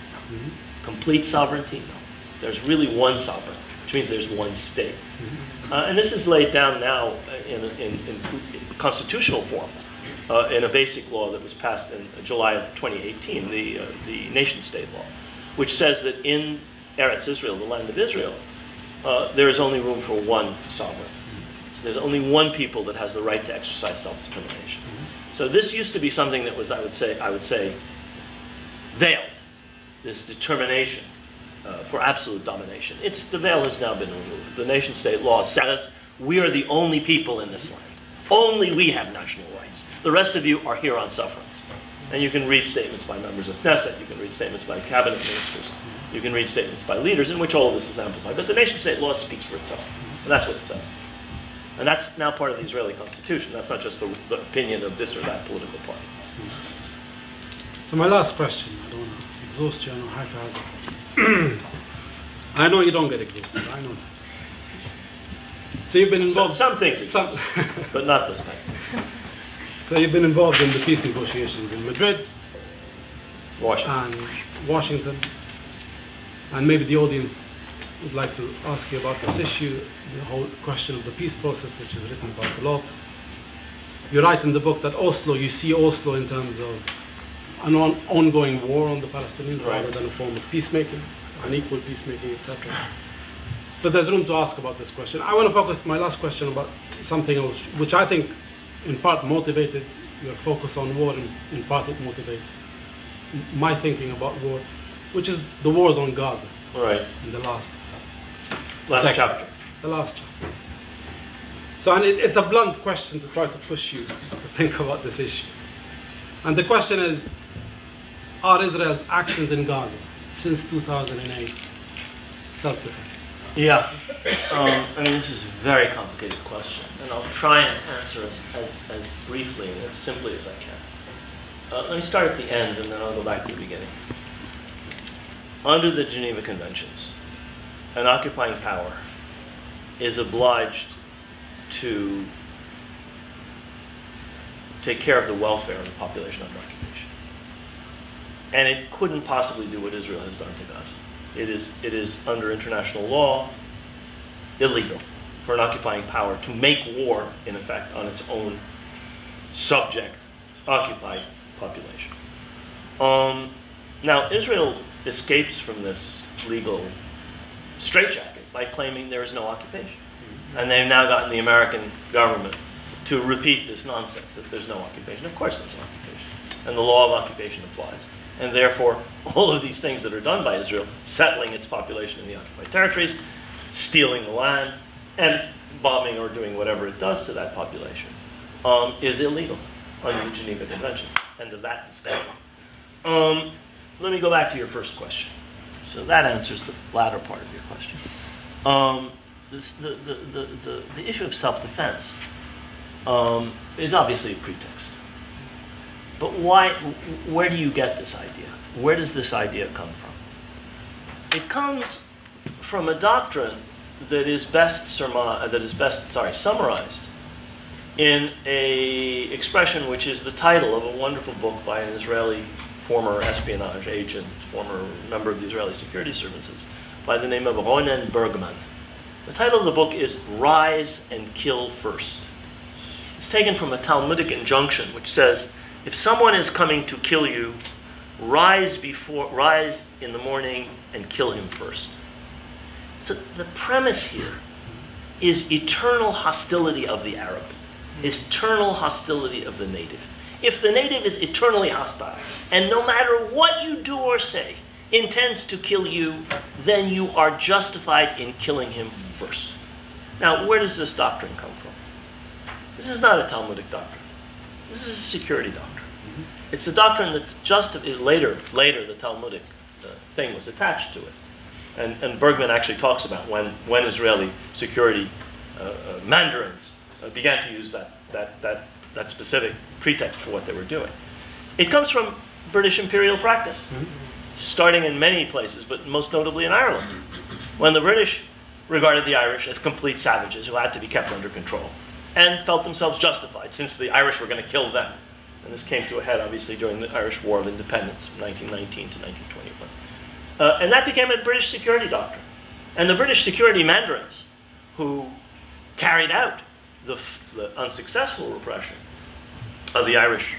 Complete sovereignty, no. There's really one sovereign, which means there's one state. And this is laid down now in constitutional form, in a basic law that was passed in July of 2018, the nation-state law, which says that in Eretz Israel, the land of Israel, there is only room for one sovereign. There's only one people that has the right to exercise self-determination. So this used to be something that was, I would say, veiled. This determination for absolute domination. The veil has now been removed. The nation-state law says we are the only people in this land. Only we have national rights. The rest of you are here on sufferance. And you can read statements by members of Knesset. You can read statements by cabinet ministers. You can read statements by leaders in which all of this is amplified. But the nation-state law speaks for itself. And that's what it says. And that's now part of the Israeli constitution. That's not just the opinion of this or that political party. So my last question, I don't want to exhaust you, I know Haifa has it. I know you don't get exhausted, I know that. So you've been involved... Some things exist, but not this kind. So you've been involved in the peace negotiations in Madrid, Washington, and maybe the audience would like to ask you about this issue, the whole question of the peace process, which is written about a lot. You write in the book that you see Oslo in terms of an ongoing war on the Palestinians rather than a form of peacemaking, unequal peacemaking, etc. So there's room to ask about this question. I want to focus my last question about something else, which I think in part motivated your focus on war, and in part it motivates my thinking about war, which is the wars on Gaza. Right. In the last chapter. The last chapter. So, and it's a blunt question to try to push you to think about this issue. And the question is, are Israel's actions in Gaza since 2008 self-defense? Yeah. This is a very complicated question, and I'll try and answer as briefly and as simply as I can. Let me start at the end, and then I'll go back to the beginning. Under the Geneva Conventions, an occupying power is obliged to take care of the welfare of the population under occupation. And it couldn't possibly do what Israel has done to Gaza. It is under international law illegal for an occupying power to make war, in effect, on its own subject, occupied population. Now, Israel escapes from this legal straitjacket by claiming there is no occupation. And they've now gotten the American government to repeat this nonsense that there's no occupation. Of course there's no occupation. And the law of occupation applies. And therefore, all of these things that are done by Israel, settling its population in the occupied territories, stealing the land, and bombing or doing whatever it does to that population, is illegal under the Geneva Conventions. End of that discussion. Let me go back to your first question. So that answers the latter part of your question. The issue of self-defense is obviously a pretext. But where do you get this idea? Where does this idea come from? It comes from a doctrine that is best summarized in a expression which is the title of a wonderful book by an Israeli former espionage agent, former member of the Israeli security services, by the name of Ronen Bergman. The title of the book is Rise and Kill First. It's taken from a Talmudic injunction which says, if someone is coming to kill you, rise in the morning and kill him first. So the premise here is eternal hostility of the Arab, eternal hostility of the native. If the native is eternally hostile, and no matter what you do or say, intends to kill you, then you are justified in killing him first. Now, where does this doctrine come from? This is not a Talmudic doctrine. This is a security doctrine. It's a doctrine that later the Talmudic thing was attached to it. And Bergman actually talks about when Israeli security mandarins began to use that specific pretext for what they were doing. It comes from British imperial practice, starting in many places, but most notably in Ireland, when the British regarded the Irish as complete savages who had to be kept under control, and felt themselves justified since the Irish were going to kill them. And this came to a head, obviously, during the Irish War of Independence, 1919 to 1921. And that became a British security doctrine. And the British security mandarins, who carried out the unsuccessful repression of the Irish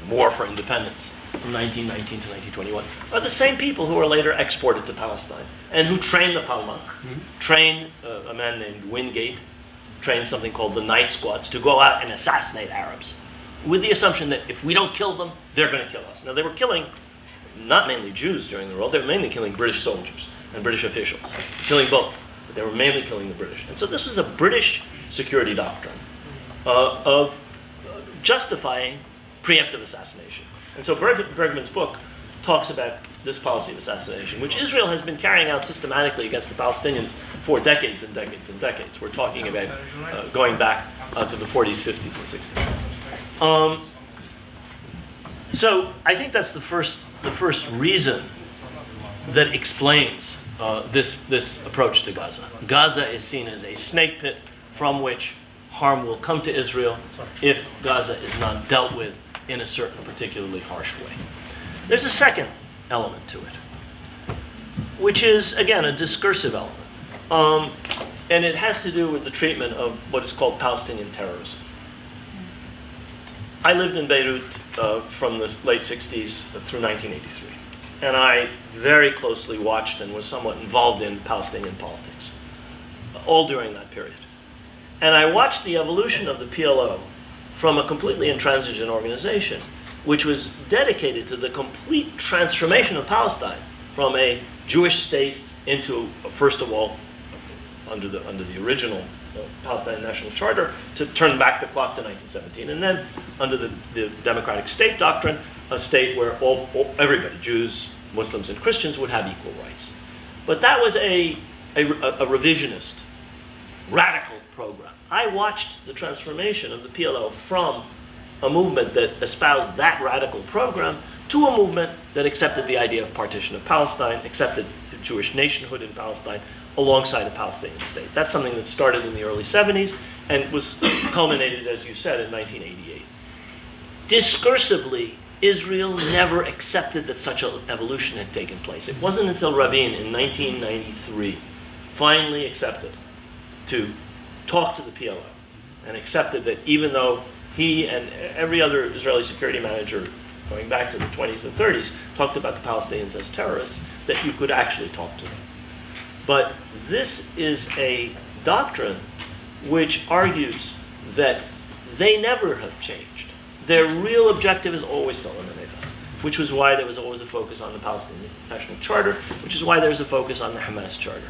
War for Independence from 1919 to 1921, are the same people who were later exported to Palestine and who trained the Palmach, trained a man named Wingate, trained something called the Night Squads to go out and assassinate Arabs, with the assumption that if we don't kill them, they're going to kill us. Now, they were killing not mainly Jews during the war, they were mainly killing British soldiers and British officials, killing both, but they were mainly killing the British. And so this was a British security doctrine of justifying preemptive assassination. And so Bergman's book talks about this policy of assassination, which Israel has been carrying out systematically against the Palestinians for decades and decades and decades. We're talking about going back to the 40s, 50s, and 60s. So I think that's the first reason that explains this approach to Gaza. Gaza is seen as a snake pit from which harm will come to Israel if Gaza is not dealt with in a certain particularly harsh way. There's a second element to it, which is, again, a discursive element. And it has to do with the treatment of what is called Palestinian terrorism. I lived in Beirut from the late 60s through 1983. And I very closely watched and was somewhat involved in Palestinian politics, all during that period. And I watched the evolution of the PLO from a completely intransigent organization, which was dedicated to the complete transformation of Palestine from a Jewish state into, first of all, under the original Palestinian National Charter, to turn back the clock to 1917, and then under the democratic state doctrine, a state where everybody, Jews, Muslims, and Christians, would have equal rights. But that was a revisionist, radical program. I watched the transformation of the PLO from a movement that espoused that radical program to a movement that accepted the idea of partition of Palestine, accepted Jewish nationhood in Palestine alongside a Palestinian state. That's something that started in the early 70s and was culminated, as you said, in 1988. Discursively, Israel never accepted that such an evolution had taken place. It wasn't until Rabin in 1993 finally accepted to talk to the PLO and accepted that even though he and every other Israeli security manager going back to the 20s and 30s talked about the Palestinians as terrorists, that you could actually talk to them. But this is a doctrine which argues that they never have changed. Their real objective is always to eliminate us, which was why there was always a focus on the Palestinian National Charter, which is why there's a focus on the Hamas Charter.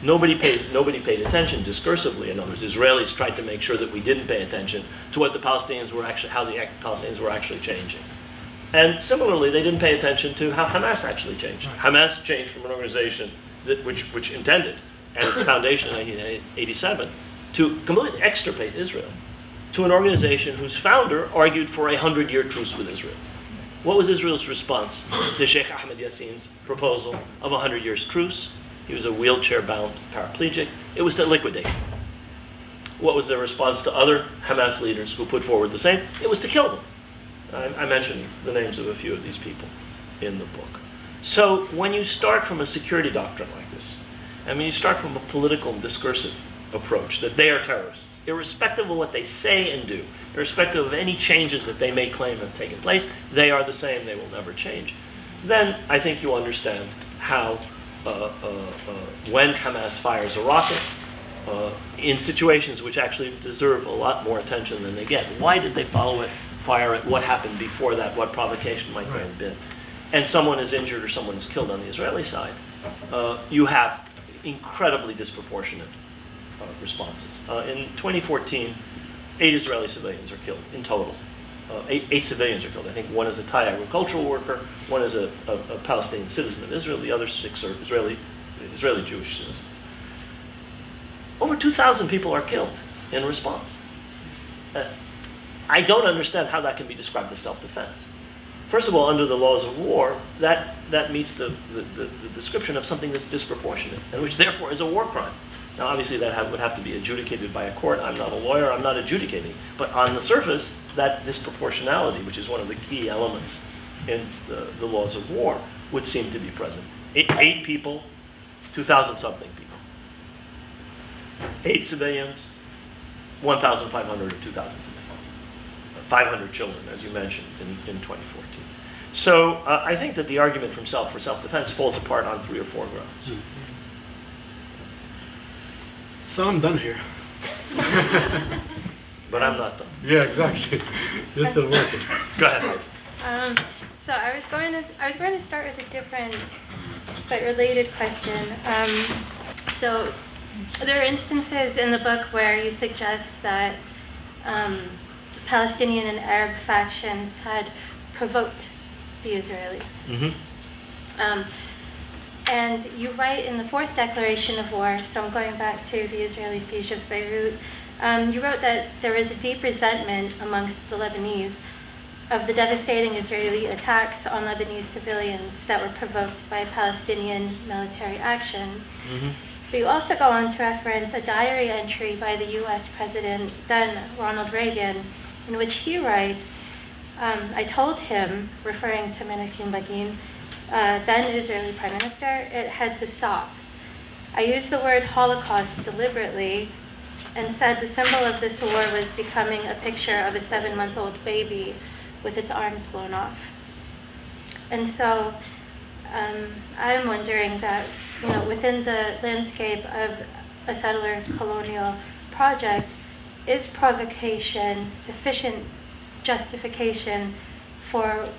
Nobody paid attention discursively. In other words, Israelis tried to make sure that we didn't pay attention to what the Palestinians were actually, how the Palestinians were actually changing. And similarly, they didn't pay attention to how Hamas actually changed. Hamas changed from an organization which intended, at its foundation in 1987, to completely extirpate Israel, to an organization whose founder argued for a 100-year truce with Israel. What was Israel's response to Sheikh Ahmed Yassin's proposal of a 100 years truce? He was a wheelchair-bound paraplegic. It was to liquidate him. What was their response to other Hamas leaders who put forward the same? It was to kill them. I mentioned the names of a few of these people in the book. So when you start from a security doctrine like this, I mean, you start from a political and discursive approach that they are terrorists, irrespective of what they say and do, irrespective of any changes that they may claim have taken place, they are the same, they will never change. Then I think you understand how when Hamas fires a rocket, in situations which actually deserve a lot more attention than they get. Why did they fire it? What happened before that? What provocation might there have been? And someone is injured or someone is killed on the Israeli side, you have incredibly disproportionate responses. In 2014, 8 Israeli civilians are killed in total. Eight civilians are killed. I think one is a Thai agricultural worker, one is a Palestinian citizen of Israel, the other 6 are Israeli Jewish citizens. Over 2,000 people are killed in response. I don't understand how that can be described as self-defense. First of all, under the laws of war, that meets the description of something that's disproportionate, and which therefore is a war crime. Now, obviously, that would have to be adjudicated by a court. I'm not a lawyer. I'm not adjudicating. But on the surface, that disproportionality, which is one of the key elements in the laws of war, would seem to be present. 8 people, 2,000-something people. 8 civilians, 1,500 or 2,000 civilians. 500 children, as you mentioned, in 2014. So I think that the argument for self-defense falls apart on 3 or 4 grounds. Mm-hmm. So I'm done here. But I'm not done. Yeah, exactly. You're still working. Go ahead. So I was going to start with a different but related question. So there are instances in the book where you suggest that Palestinian and Arab factions had provoked the Israelis. Mm-hmm. And you write in the 4th declaration of war, so I'm going back to the Israeli siege of Beirut, you wrote that there is a deep resentment amongst the Lebanese of the devastating Israeli attacks on Lebanese civilians that were provoked by Palestinian military actions. Mm-hmm. But you also go on to reference a diary entry by the U.S. President, then Ronald Reagan, in which he writes, I told him, referring to Menachem Begin, then Israeli Prime Minister, it had to stop. I used the word Holocaust deliberately and said the symbol of this war was becoming a picture of a 7-month-old baby with its arms blown off. And so I'm wondering that, within the landscape of a settler colonial project, is provocation sufficient justification for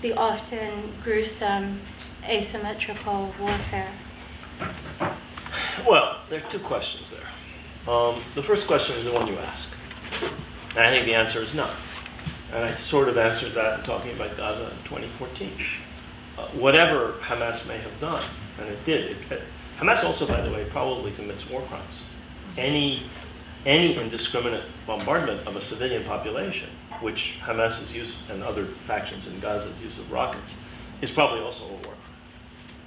the often gruesome asymmetrical warfare? Well, there are 2 questions there. The first question is the one you ask. And I think the answer is no. And I sort of answered that in talking about Gaza in 2014. Whatever Hamas may have done, and it did. Hamas also, by the way, probably commits war crimes. Any indiscriminate bombardment of a civilian population, which Hamas's use and other factions in Gaza's use of rockets, is probably also a war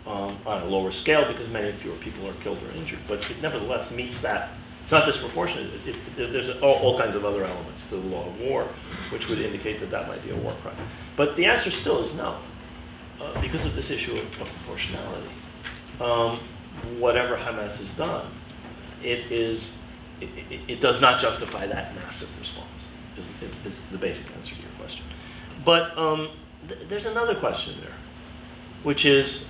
crime. On a lower scale because many fewer people are killed or injured, but it nevertheless meets that. It's not disproportionate. There's all kinds of other elements to the law of war which would indicate that might be a war crime. But the answer still is no, because of this issue of proportionality. Whatever Hamas has done, it does not justify that massive response, is the basic answer to your question. But there's another question there, which is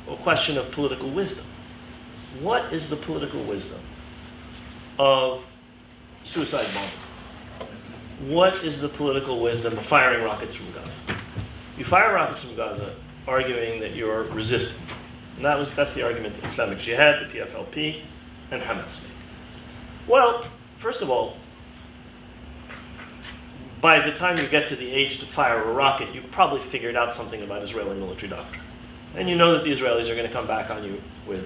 a question of political wisdom. What is the political wisdom of suicide bombing? What is the political wisdom of firing rockets from Gaza? You fire rockets from Gaza arguing that you're resisting. And that's the argument that Islamic Jihad, the PFLP, and Hamas make. Well, first of all, by the time you get to the age to fire a rocket, you've probably figured out something about Israeli military doctrine. And you know that the Israelis are going to come back on you with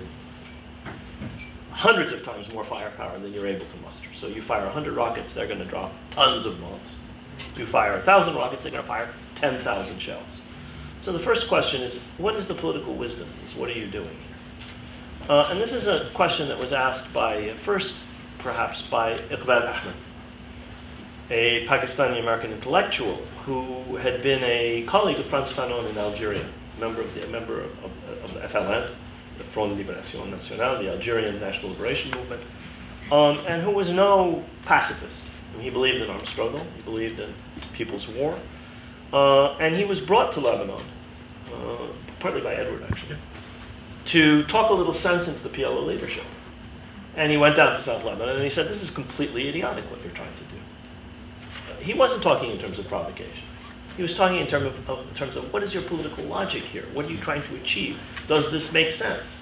hundreds of times more firepower than you're able to muster. So you fire 100 rockets, they're going to drop tons of bombs. You fire 1,000 rockets, they're going to fire 10,000 shells. So the first question is, what is the political wisdom? What are you doing here? And this is a question that was asked first perhaps by Iqbal Ahmed, a Pakistani American intellectual who had been a colleague of Frantz Fanon in Algeria, member of the FLN, the Front de Libération Nationale, the Algerian National Liberation Movement, and who was no pacifist. And he believed in armed struggle, he believed in people's war, and he was brought to Lebanon, partly by Edward actually, to talk a little sense into the PLO leadership. And he went down to South Lebanon and he said, this is completely idiotic what you're trying to do. He wasn't talking in terms of provocation. He was talking in terms of what is your political logic here? What are you trying to achieve? Does this make sense?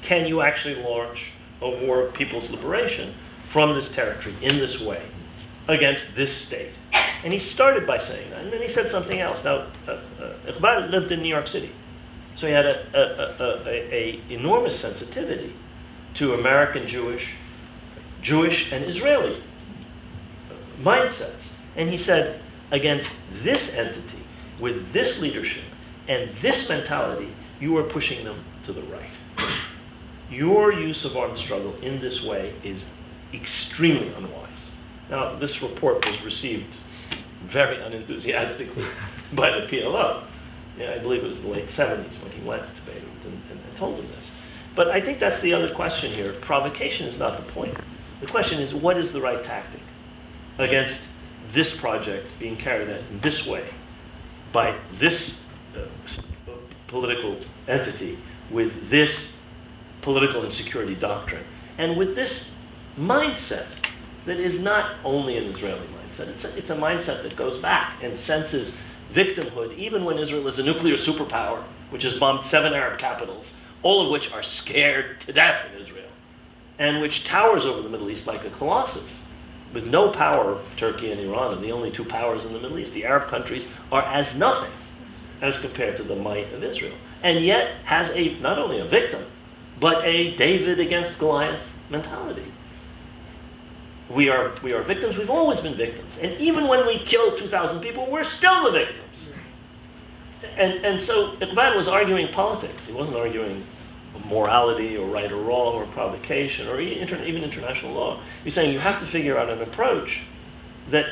Can you actually launch a war of people's liberation from this territory in this way against this state? And he started by saying that, and then he said something else. Now, Iqbal lived in New York City, so he had a enormous sensitivity to American Jewish and Israeli mindsets. And he said, against this entity, with this leadership and this mentality, you are pushing them to the right. Your use of armed struggle in this way is extremely unwise. Now, this report was received very unenthusiastically by the PLO. Yeah, I believe it was the late 70s when he went to Beirut and told them this. But I think that's the other question here. Provocation is not the point. The question is, what is the right tactic against this project being carried out in this way by this political entity with this political and security doctrine and with this mindset that is not only an Israeli mindset. It's a mindset that goes back and senses victimhood even when Israel is a nuclear superpower which has bombed 7 Arab capitals, all of which are scared to death in Israel, and which towers over the Middle East like a colossus. With no power, Turkey and Iran are the only 2 powers in the Middle East. The Arab countries are as nothing as compared to the might of Israel. And yet has not only a victim, but a David against Goliath mentality. We are victims. We've always been victims. And even when we kill 2,000 people, we're still the victims. And so Iqbal was arguing politics. He wasn't arguing morality or right or wrong or provocation or even international law. He's saying you have to figure out an approach that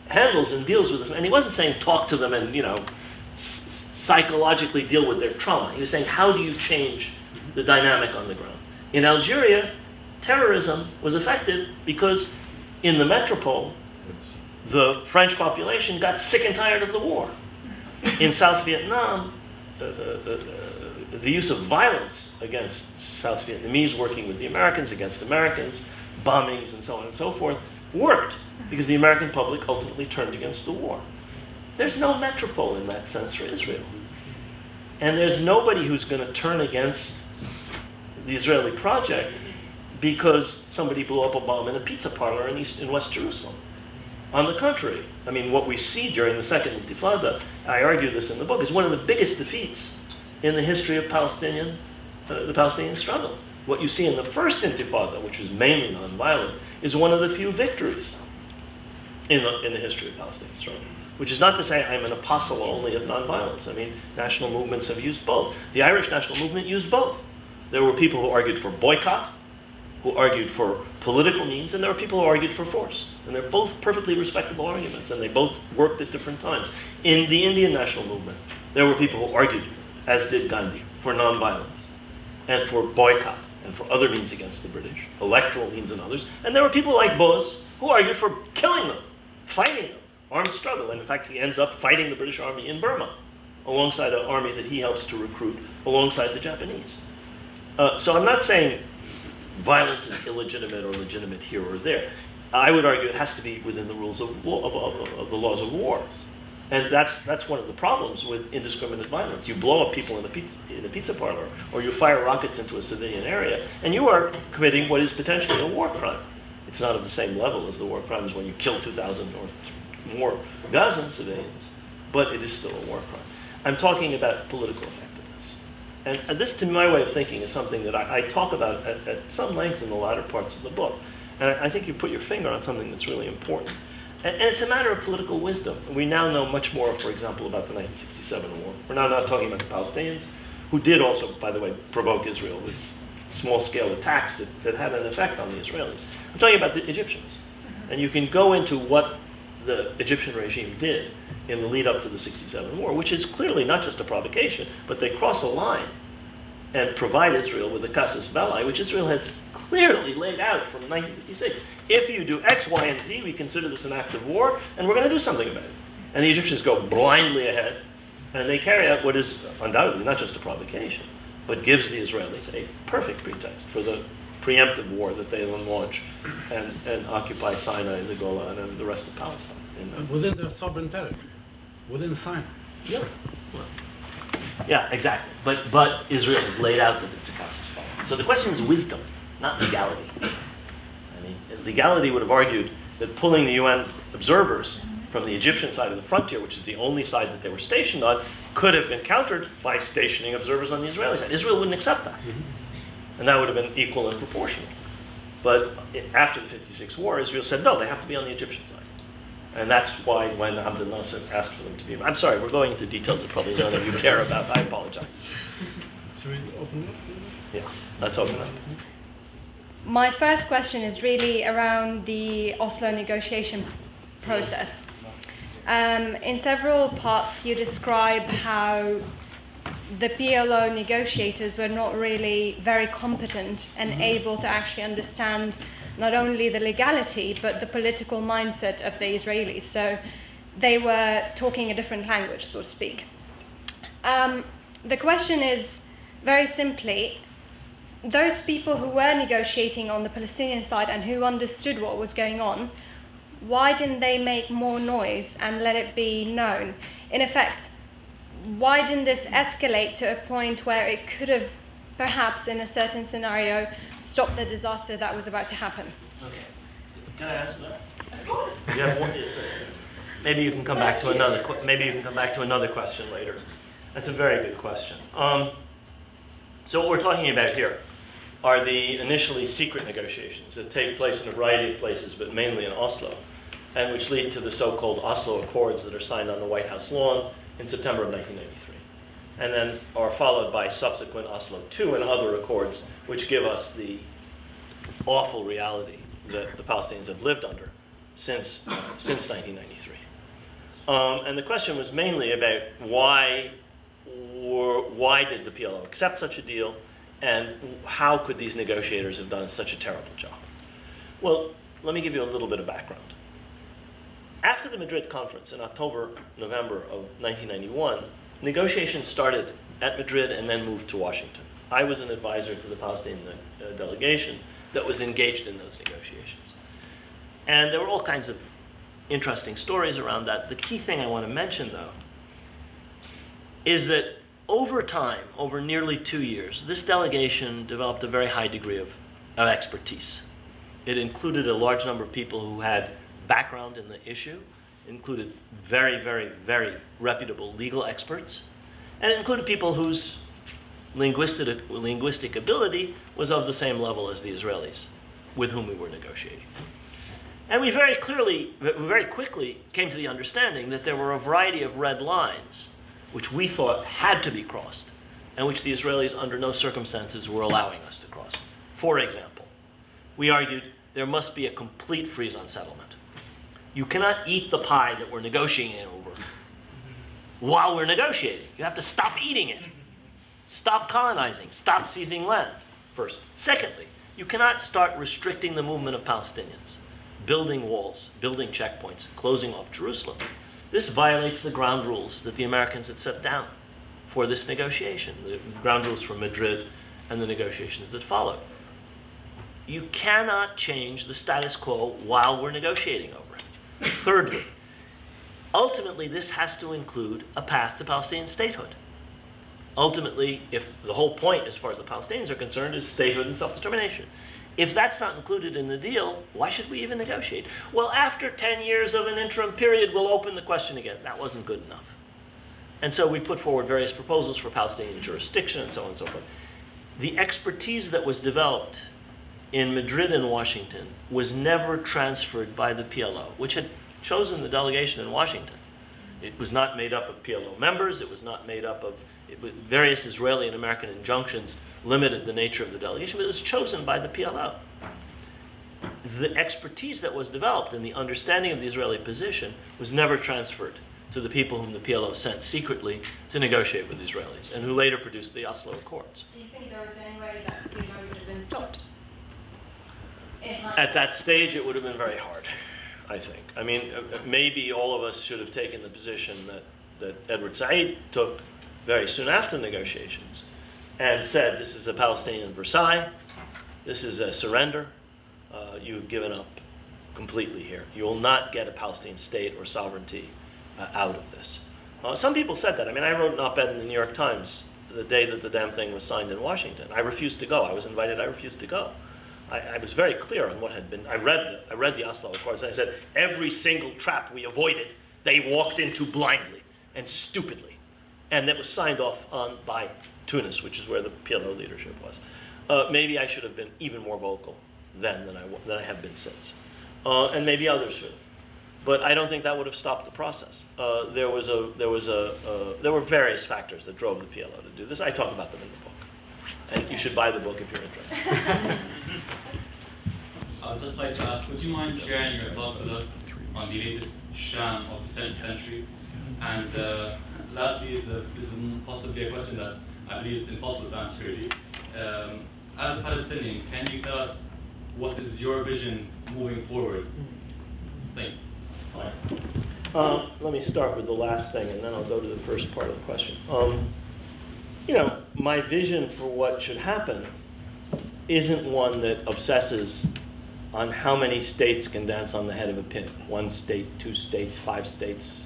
handles and deals with this. And he wasn't saying talk to them and, psychologically deal with their trauma. He was saying, how do you change the dynamic on the ground? In Algeria, terrorism was effective because in the metropole, the French population got sick and tired of the war. In South Vietnam, the use of violence against South Vietnamese working with the Americans, against Americans, bombings and so on and so forth, worked because the American public ultimately turned against the war. There's no metropole in that sense for Israel. And there's nobody who's going to turn against the Israeli project because somebody blew up a bomb in a pizza parlor in West Jerusalem. On the contrary, I mean, what we see during the Second Intifada, I argue this in the book, is one of the biggest defeats in the history of the Palestinian struggle. What you see in the First Intifada, which was mainly nonviolent, is one of the few victories in the history of Palestinian struggle. Which is not to say I'm an apostle only of nonviolence. I mean, national movements have used both. The Irish national movement used both. There were people who argued for boycott, who argued for political means, and there were people who argued for force. And they're both perfectly respectable arguments, and they both worked at different times. In the Indian national movement, there were people who argued, as did Gandhi, for nonviolence, and for boycott, and for other means against the British, electoral means and others. And there were people like Bose who argued for killing them, fighting them, armed struggle. And in fact, he ends up fighting the British army in Burma, alongside an army that he helps to recruit alongside the Japanese. So I'm not saying violence is illegitimate or legitimate here or there. I would argue it has to be within the rules of the laws of war. And that's one of the problems with indiscriminate violence. You blow up people in a pizza parlor, or you fire rockets into a civilian area, and you are committing what is potentially a war crime. It's not at the same level as the war crimes when you kill 2,000 or more Gazan civilians, but it is still a war crime. I'm talking about political effectiveness. And this, to my way of thinking, is something that I talk about at some length in the latter parts of the book. And I think you put your finger on something that's really important. And it's a matter of political wisdom. We now know much more, for example, about the 1967 war. We're now not talking about the Palestinians, who did also, by the way, provoke Israel with small-scale attacks that had an effect on the Israelis. I'm talking about the Egyptians. And you can go into what the Egyptian regime did in the lead up to the 67 war, which is clearly not just a provocation, but they cross a line and provide Israel with the casus belli, which Israel has clearly laid out from 1956. If you do X, Y, and Z, we consider this an act of war, and we're going to do something about it. And the Egyptians go blindly ahead, and they carry out what is undoubtedly not just a provocation, but gives the Israelis a perfect pretext for the preemptive war that they then launch and occupy Sinai, the Golan, and the rest of Palestine. Within their sovereign territory, within Sinai. Yeah. Well, yeah, exactly. But Israel has laid out that it's a casus belli. So the question is wisdom, not legality. I mean, legality would have argued that pulling the UN observers from the Egyptian side of the frontier, which is the only side that they were stationed on, could have been countered by stationing observers on the Israeli side. Israel wouldn't accept that. And that would have been equal and proportional. But after the 56 war, Israel said, no, they have to be on the Egyptian side. And that's why when Abdel Nasser asked for them to be... I'm sorry, we're going into details that probably none of you care about. I apologize. Should we open up? Yeah, let's open up. My first question is really around the Oslo negotiation process. In several parts, you describe how the PLO negotiators were not really very competent and able to actually understand not only the legality, but the political mindset of the Israelis. So they were talking a different language, so to speak. The question is, very simply, those people who were negotiating on the Palestinian side and who understood what was going on, why didn't they make more noise and let it be known? In effect, why didn't this escalate to a point where it could have, perhaps in a certain scenario, stopped the disaster that was about to happen? Okay. Can I ask that? Of course. You have one, maybe you can come back to another. Maybe you can come back to another question later. That's a very good question. So what we're talking about here are the initially secret negotiations that take place in a variety of places, but mainly in Oslo, and which lead to the so-called Oslo Accords that are signed on the White House lawn in September of 1993, and then are followed by subsequent Oslo II and other accords, which give us the awful reality that the Palestinians have lived under since 1993. And the question was mainly about why did the PLO accept such a deal, and how could these negotiators have done such a terrible job? Well, let me give you a little bit of background. After the Madrid conference in November of 1991, negotiations started at Madrid and then moved to Washington. I was an advisor to the Palestinian delegation that was engaged in those negotiations. And there were all kinds of interesting stories around that. The key thing I want to mention, though, is that over time, over nearly 2 years, this delegation developed a very high degree of expertise. It included a large number of people who had background in the issue, included very, very, very reputable legal experts, and it included people whose linguistic ability was of the same level as the Israelis with whom we were negotiating. And we very quickly came to the understanding that there were a variety of red lines which we thought had to be crossed, and which the Israelis under no circumstances were allowing us to cross. For example, we argued there must be a complete freeze on settlement. You cannot eat the pie that we're negotiating over while we're negotiating. You have to stop eating it. Stop colonizing. Stop seizing land, first. Secondly, you cannot start restricting the movement of Palestinians, building walls, building checkpoints, closing off Jerusalem. This violates the ground rules that the Americans had set down for this negotiation, the ground rules from Madrid and the negotiations that followed. You cannot change the status quo while we're negotiating over it. Thirdly, ultimately this has to include a path to Palestinian statehood. Ultimately, if the whole point as far as the Palestinians are concerned is statehood and self-determination. If that's not included in the deal, why should we even negotiate? Well, after 10 years of an interim period, we'll open the question again. That wasn't good enough. And so we put forward various proposals for Palestinian jurisdiction and so on and so forth. The expertise that was developed in Madrid and Washington was never transferred by the PLO, which had chosen the delegation in Washington. It was not made up of PLO members. It was not made up of various Israeli and American injunctions limited the nature of the delegation, but it was chosen by the PLO. The expertise that was developed in the understanding of the Israeli position was never transferred to the people whom the PLO sent secretly to negotiate with the Israelis, and who later produced the Oslo Accords. Do you think there was any way that the PLO would have been stopped? At that stage, it would have been very hard, I think. I mean, maybe all of us should have taken the position that Edward Said took very soon after the negotiations, and said, this is a Palestinian Versailles, this is a surrender, you've given up completely here. You will not get a Palestinian state or sovereignty out of this. Some people said that. I mean, I wrote an op-ed in the New York Times the day that the damn thing was signed in Washington. I refused to go. I was invited. I refused to go. I was very clear on what had been. I read the Oslo Accords, and I said every single trap we avoided, they walked into blindly and stupidly, and that was signed off on by Tunis, which is where the PLO leadership was. Maybe I should have been even more vocal then than I have been since, and maybe others should. But I don't think that would have stopped the process. There were various factors that drove the PLO to do this. I talk about them in the book. And you should buy the book if you're interested. I'd just like to ask, would you mind sharing your thoughts with us on the latest sham of the 7th century? And lastly, this is possibly a question that I believe is impossible to answer really. As a Palestinian, can you tell us what is your vision moving forward? Thank you. Let me start with the last thing, and then I'll go to the first part of the question. My vision for what should happen isn't one that obsesses on how many states can dance on the head of a pin. 1 state, 2 states, 5 states.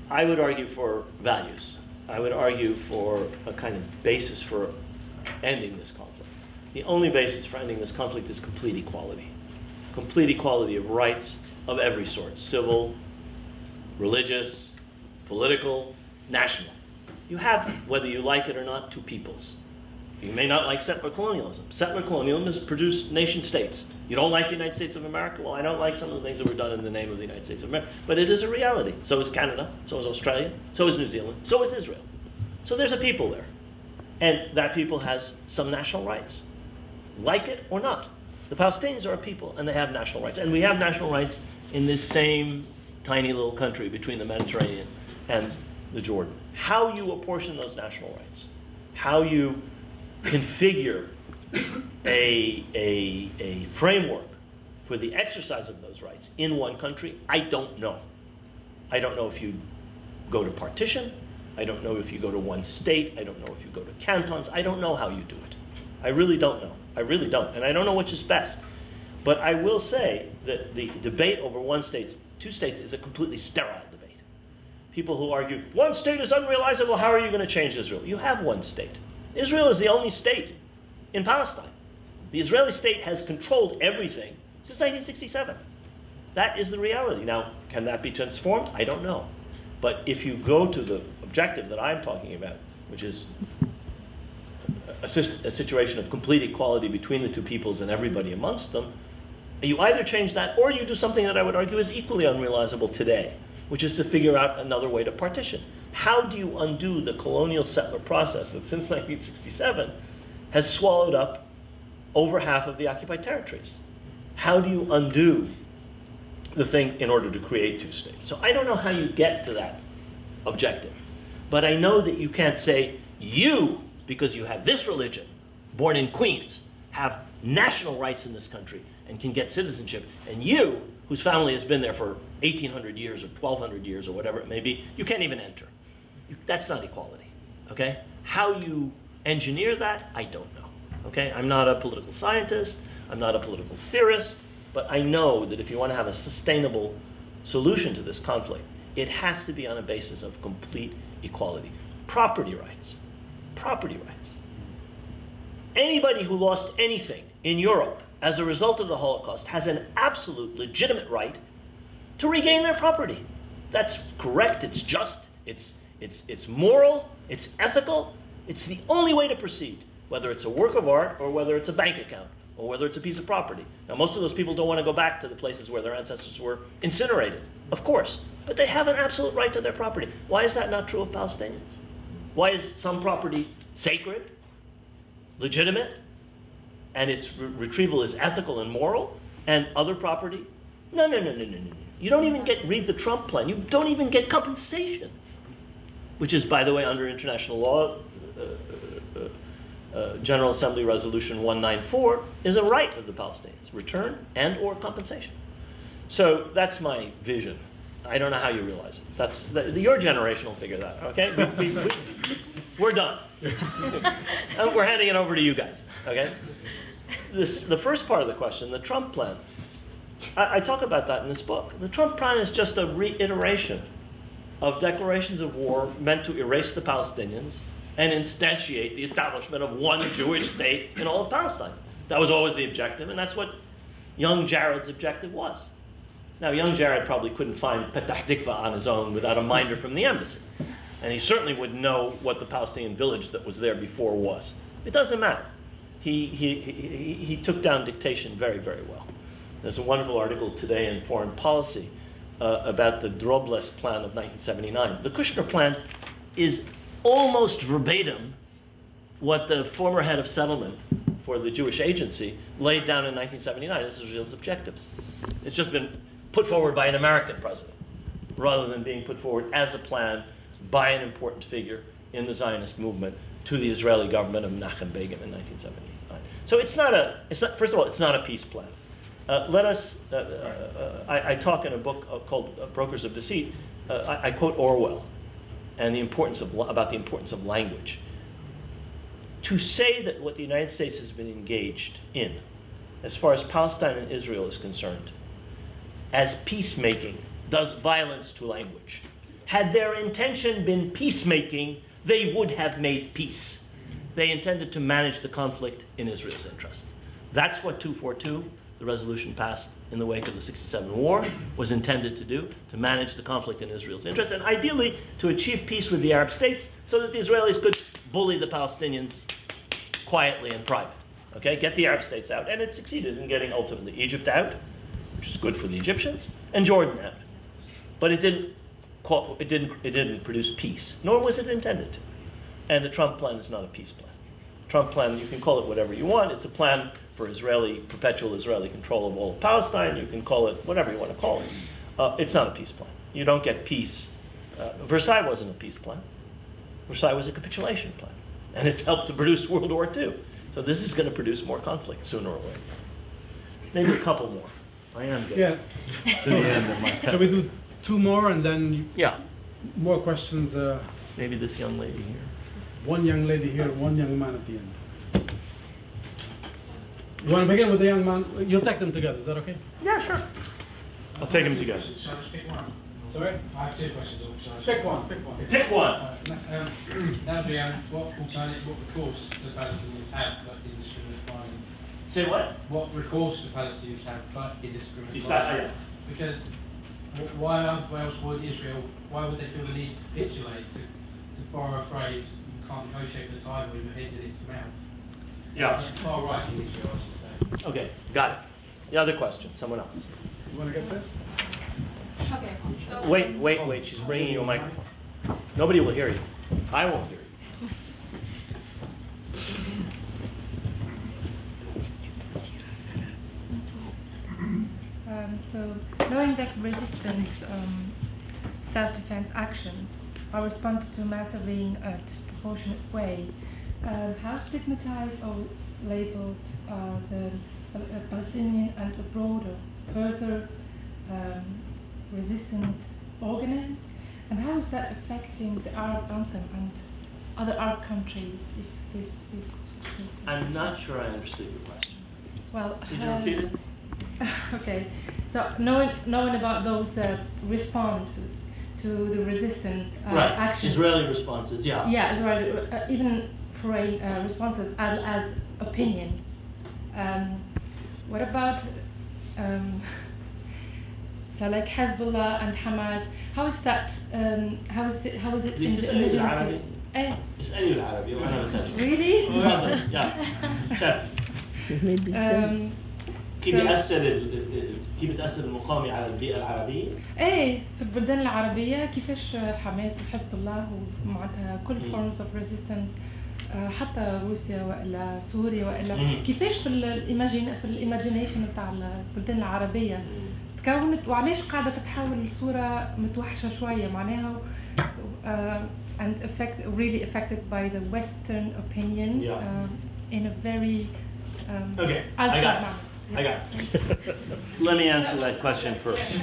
I would argue for values. I would argue for a kind of basis for ending this conflict. The only basis for ending this conflict is complete equality. Complete equality of rights of every sort: civil, religious, political, national. You have, whether you like it or not, 2 peoples. You may not like settler colonialism. Settler colonialism has produced nation states. You don't like the United States of America? Well, I don't like some of the things that were done in the name of the United States of America. But it is a reality. So is Canada, so is Australia, so is New Zealand, so is Israel. So there's a people there. And that people has some national rights. Like it or not. The Palestinians are a people, and they have national rights. And we have national rights in this same tiny little country between the Mediterranean and the Jordan. How you apportion those national rights, how you configure a framework for the exercise of those rights in one country, I don't know. I don't know if you go to partition. I don't know if you go to one state. I don't know if you go to cantons. I don't know how you do it. I really don't know. I really don't. And I don't know which is best. But I will say that the debate over 1 state, 2 states is a completely sterile debate. People who argue, 1 state is unrealizable, how are you going to change Israel? You have 1 state. Israel is the only state in Palestine. The Israeli state has controlled everything since 1967. That is the reality. Now, can that be transformed? I don't know. But if you go to the objective that I'm talking about, which is a situation of complete equality between the 2 peoples and everybody amongst them, you either change that or you do something that I would argue is equally unrealizable today, which is to figure out another way to partition. How do you undo the colonial settler process that since 1967 has swallowed up over half of the occupied territories? How do you undo the thing in order to create 2 states? So I don't know how you get to that objective. But I know that you can't say, you, because you have this religion, born in Queens, have national rights in this country and can get citizenship, and you, whose family has been there for 1,800 years or 1,200 years or whatever it may be, you can't even enter. That's not equality, okay? How you engineer that, I don't know, okay? I'm not a political scientist, I'm not a political theorist, but I know that if you want to have a sustainable solution to this conflict, it has to be on a basis of complete equality. Property rights. Property rights. Anybody who lost anything in Europe as a result of the Holocaust has an absolute legitimate right to regain their property. That's correct, it's just, it's moral, it's ethical, it's the only way to proceed, whether it's a work of art or whether it's a bank account or whether it's a piece of property. Now, most of those people don't want to go back to the places where their ancestors were incinerated, of course, but they have an absolute right to their property. Why is that not true of Palestinians? Why is some property sacred, legitimate, and its retrieval is ethical and moral, and other property? No. You don't even read the Trump plan. You don't even get compensation, which is, by the way, under international law, General Assembly Resolution 194 is a right of the Palestinians, return and or compensation. So that's my vision. I don't know how you realize it. Your generation will figure that out, okay? We're done. And we're handing it over to you guys, okay? The first part of the question, the Trump plan, I talk about that in this book. The Trump plan is just a reiteration of declarations of war meant to erase the Palestinians and instantiate the establishment of one Jewish state in all of Palestine. That was always the objective, and that's what young Jared's objective was. Now, young Jared probably couldn't find Petah Tikva on his own without a minder from the embassy. And he certainly would know what the Palestinian village that was there before was. It doesn't matter. He took down dictation very, very well. There's a wonderful article today in Foreign Policy about the Drobles plan of 1979. The Kushner plan is almost verbatim what the former head of settlement for the Jewish Agency laid down in 1979 as Israel's objectives. It's just been put forward by an American president rather than being put forward as a plan by an important figure in the Zionist movement to the Israeli government of Menachem Begin in 1979. So first of all, it's not a peace plan. I talk in a book called Brokers of Deceit. I quote Orwell and about the importance of language. To say that what the United States has been engaged in, as far as Palestine and Israel is concerned, as peacemaking, does violence to language. Had their intention been peacemaking, they would have made peace. They intended to manage the conflict in Israel's interest. That's what 242, the resolution passed in the wake of the 67 war, was intended to do, to manage the conflict in Israel's interest, and ideally to achieve peace with the Arab states so that the Israelis could bully the Palestinians quietly in private. Okay, get the Arab states out, and it succeeded in getting ultimately Egypt out, which is good for the Egyptians, and Jordan out. But it didn't produce peace, nor was it intended to. And the Trump plan is not a peace plan. Trump plan, you can call it whatever you want. It's a plan for perpetual Israeli control of all of Palestine. You can call it whatever you want to call it. It's not a peace plan. You don't get peace. Versailles wasn't a peace plan. Versailles was a capitulation plan. And it helped to produce World War II. So this is going to produce more conflict sooner or later. Maybe a couple more. I am getting to the end of my time. Shall we do two more and then Yeah. more questions? Maybe this young lady here. One young lady here, one young man at the end. You want to begin with the young man? You'll take them together, is that okay? Yeah, sure. I'll take them together. Shall I just pick one? Sorry? I have two questions. Pick one. Pick one. That would be what recourse do the Palestinians have but indiscriminate violence? Say what? What recourse do Palestinians have but indiscriminate Yeah. violence? Because why else would Israel, why would they feel the need to capitulate, to borrow a phrase, you can't negotiate with the tiger with your head in its mouth? Yeah. Far right in Israel, I should say. Okay, got it. The other question, someone else. You want to get this? Okay. So Wait, she's bringing you a microphone. Nobody will hear you. I won't hear you. So, knowing that resistance, self-defense actions are responded to massively in a disproportionate way, how stigmatized or labeled are the Palestinian and the broader, further resistant organisms, and how is that affecting the Arab anthem and other Arab countries if this is... I'm not sure I understood your question. Well, Could you repeat it? okay, so knowing about those responses to the resistant Right, actions. Israeli responses, yeah. Yeah, Israeli, even foreign responses as opinions. What about so like Hezbollah and Hamas? How is that? How is it in the imaginative? اسألي بالعربي وأنا بترجم. Really? تفضل، يا شاف. كيف بتأثر المقاومة على البيئة العربية؟ ايه في البلدان العربية كيفاش حماس وحزب الله ومعناتها كل forms of resistance حتى روسيا والا سوريا والا كيفاش في الايماجينيشن بتاع البلدان العربية تكونت وعلاش قاعدة تتحول لصورة متوحشة شوية معناها and really affected by the Western opinion in a very Okay, I got it. Let me answer that question first.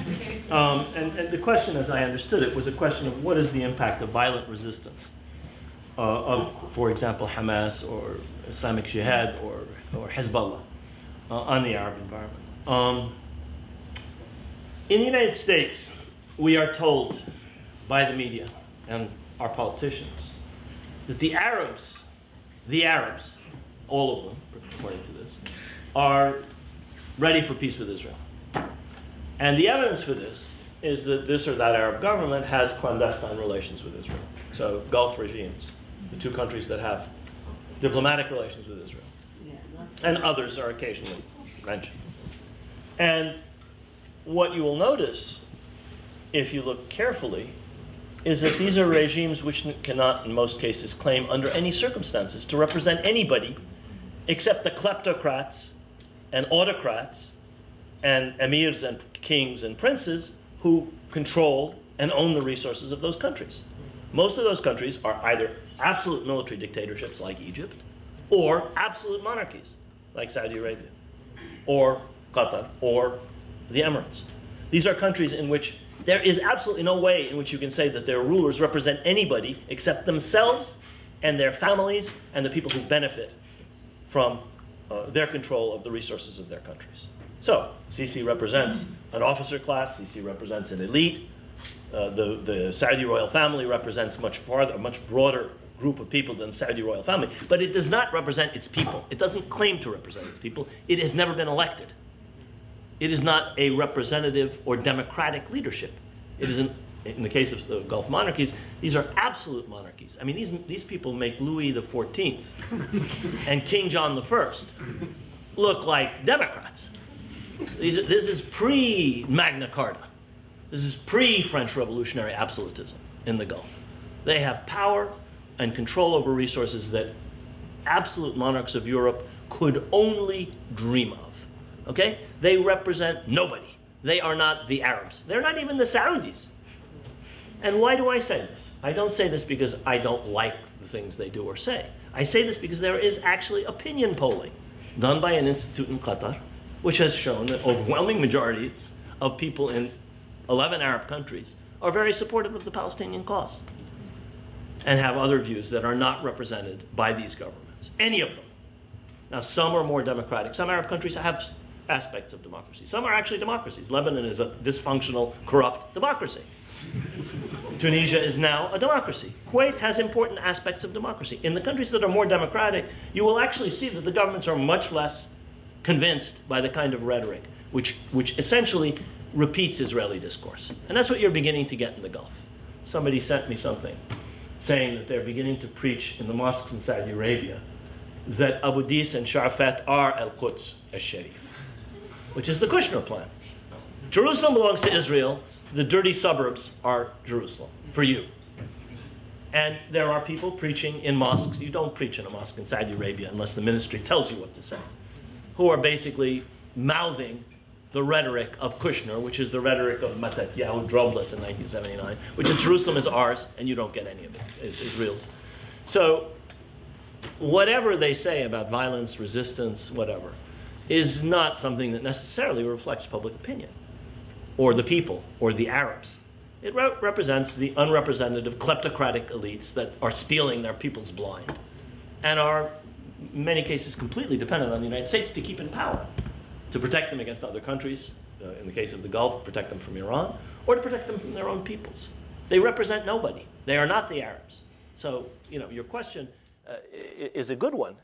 And the question, as I understood it, was a question of what is the impact of violent resistance of, for example, Hamas or Islamic Jihad or Hezbollah on the Arab environment. In the United States, we are told by the media and our politicians that the Arabs, all of them, according to this, are ready for peace with Israel. And the evidence for this is that this or that Arab government has clandestine relations with Israel. So Gulf regimes, the two countries that have diplomatic relations with Israel. And others are occasionally mentioned. And what you will notice, if you look carefully, is that these are regimes which cannot, in most cases, claim under any circumstances to represent anybody except the kleptocrats and autocrats and emirs and kings and princes who control and own the resources of those countries. Most of those countries are either absolute military dictatorships like Egypt or absolute monarchies like Saudi Arabia or Qatar or the Emirates. These are countries in which there is absolutely no way in which you can say that their rulers represent anybody except themselves and their families and the people who benefit from their control of the resources of their countries. So, Sisi represents an officer class, Sisi represents an elite, the Saudi royal family represents a much broader group of people than the Saudi royal family, but it does not represent its people. It doesn't claim to represent its people. It has never been elected. It is not a representative or democratic leadership. It is, in the case of the Gulf monarchies, these are absolute monarchies. I mean, these people make Louis XIV and King John I look like democrats. This is pre-Magna Carta. This is pre-French Revolutionary absolutism in the Gulf. They have power and control over resources that absolute monarchs of Europe could only dream of. Okay? They represent nobody. They are not the Arabs. They're not even the Saudis. And why do I say this? I don't say this because I don't like the things they do or say. I say this because there is actually opinion polling done by an institute in Qatar, which has shown that overwhelming majorities of people in 11 Arab countries are very supportive of the Palestinian cause and have other views that are not represented by these governments, any of them. Now, some are more democratic. Some Arab countries have aspects of democracy. Some are actually democracies. Lebanon is a dysfunctional, corrupt democracy. Tunisia is now a democracy. Kuwait has important aspects of democracy. In the countries that are more democratic, you will actually see that the governments are much less convinced by the kind of rhetoric which essentially repeats Israeli discourse. And that's what you're beginning to get in the Gulf. Somebody sent me something saying that they're beginning to preach in the mosques in Saudi Arabia that Abu Dis and Sharafat are Al-Quds al-Sharif, which is the Kushner plan. Jerusalem belongs to Israel. The dirty suburbs are Jerusalem, for you. And there are people preaching in mosques. You don't preach in a mosque in Saudi Arabia unless the ministry tells you what to say, who are basically mouthing the rhetoric of Kushner, which is the rhetoric of Matatyahu Drobless in 1979, which is Jerusalem is ours and you don't get any of it, it's Israel's. So whatever they say about violence, resistance, whatever, is not something that necessarily reflects public opinion, or the people, or the Arabs. It represents the unrepresentative kleptocratic elites that are stealing their people's blind, and are, in many cases, completely dependent on the United States to keep in power, to protect them against other countries, in the case of the Gulf, protect them from Iran, or to protect them from their own peoples. They represent nobody. They are not the Arabs. So, your question is a good one,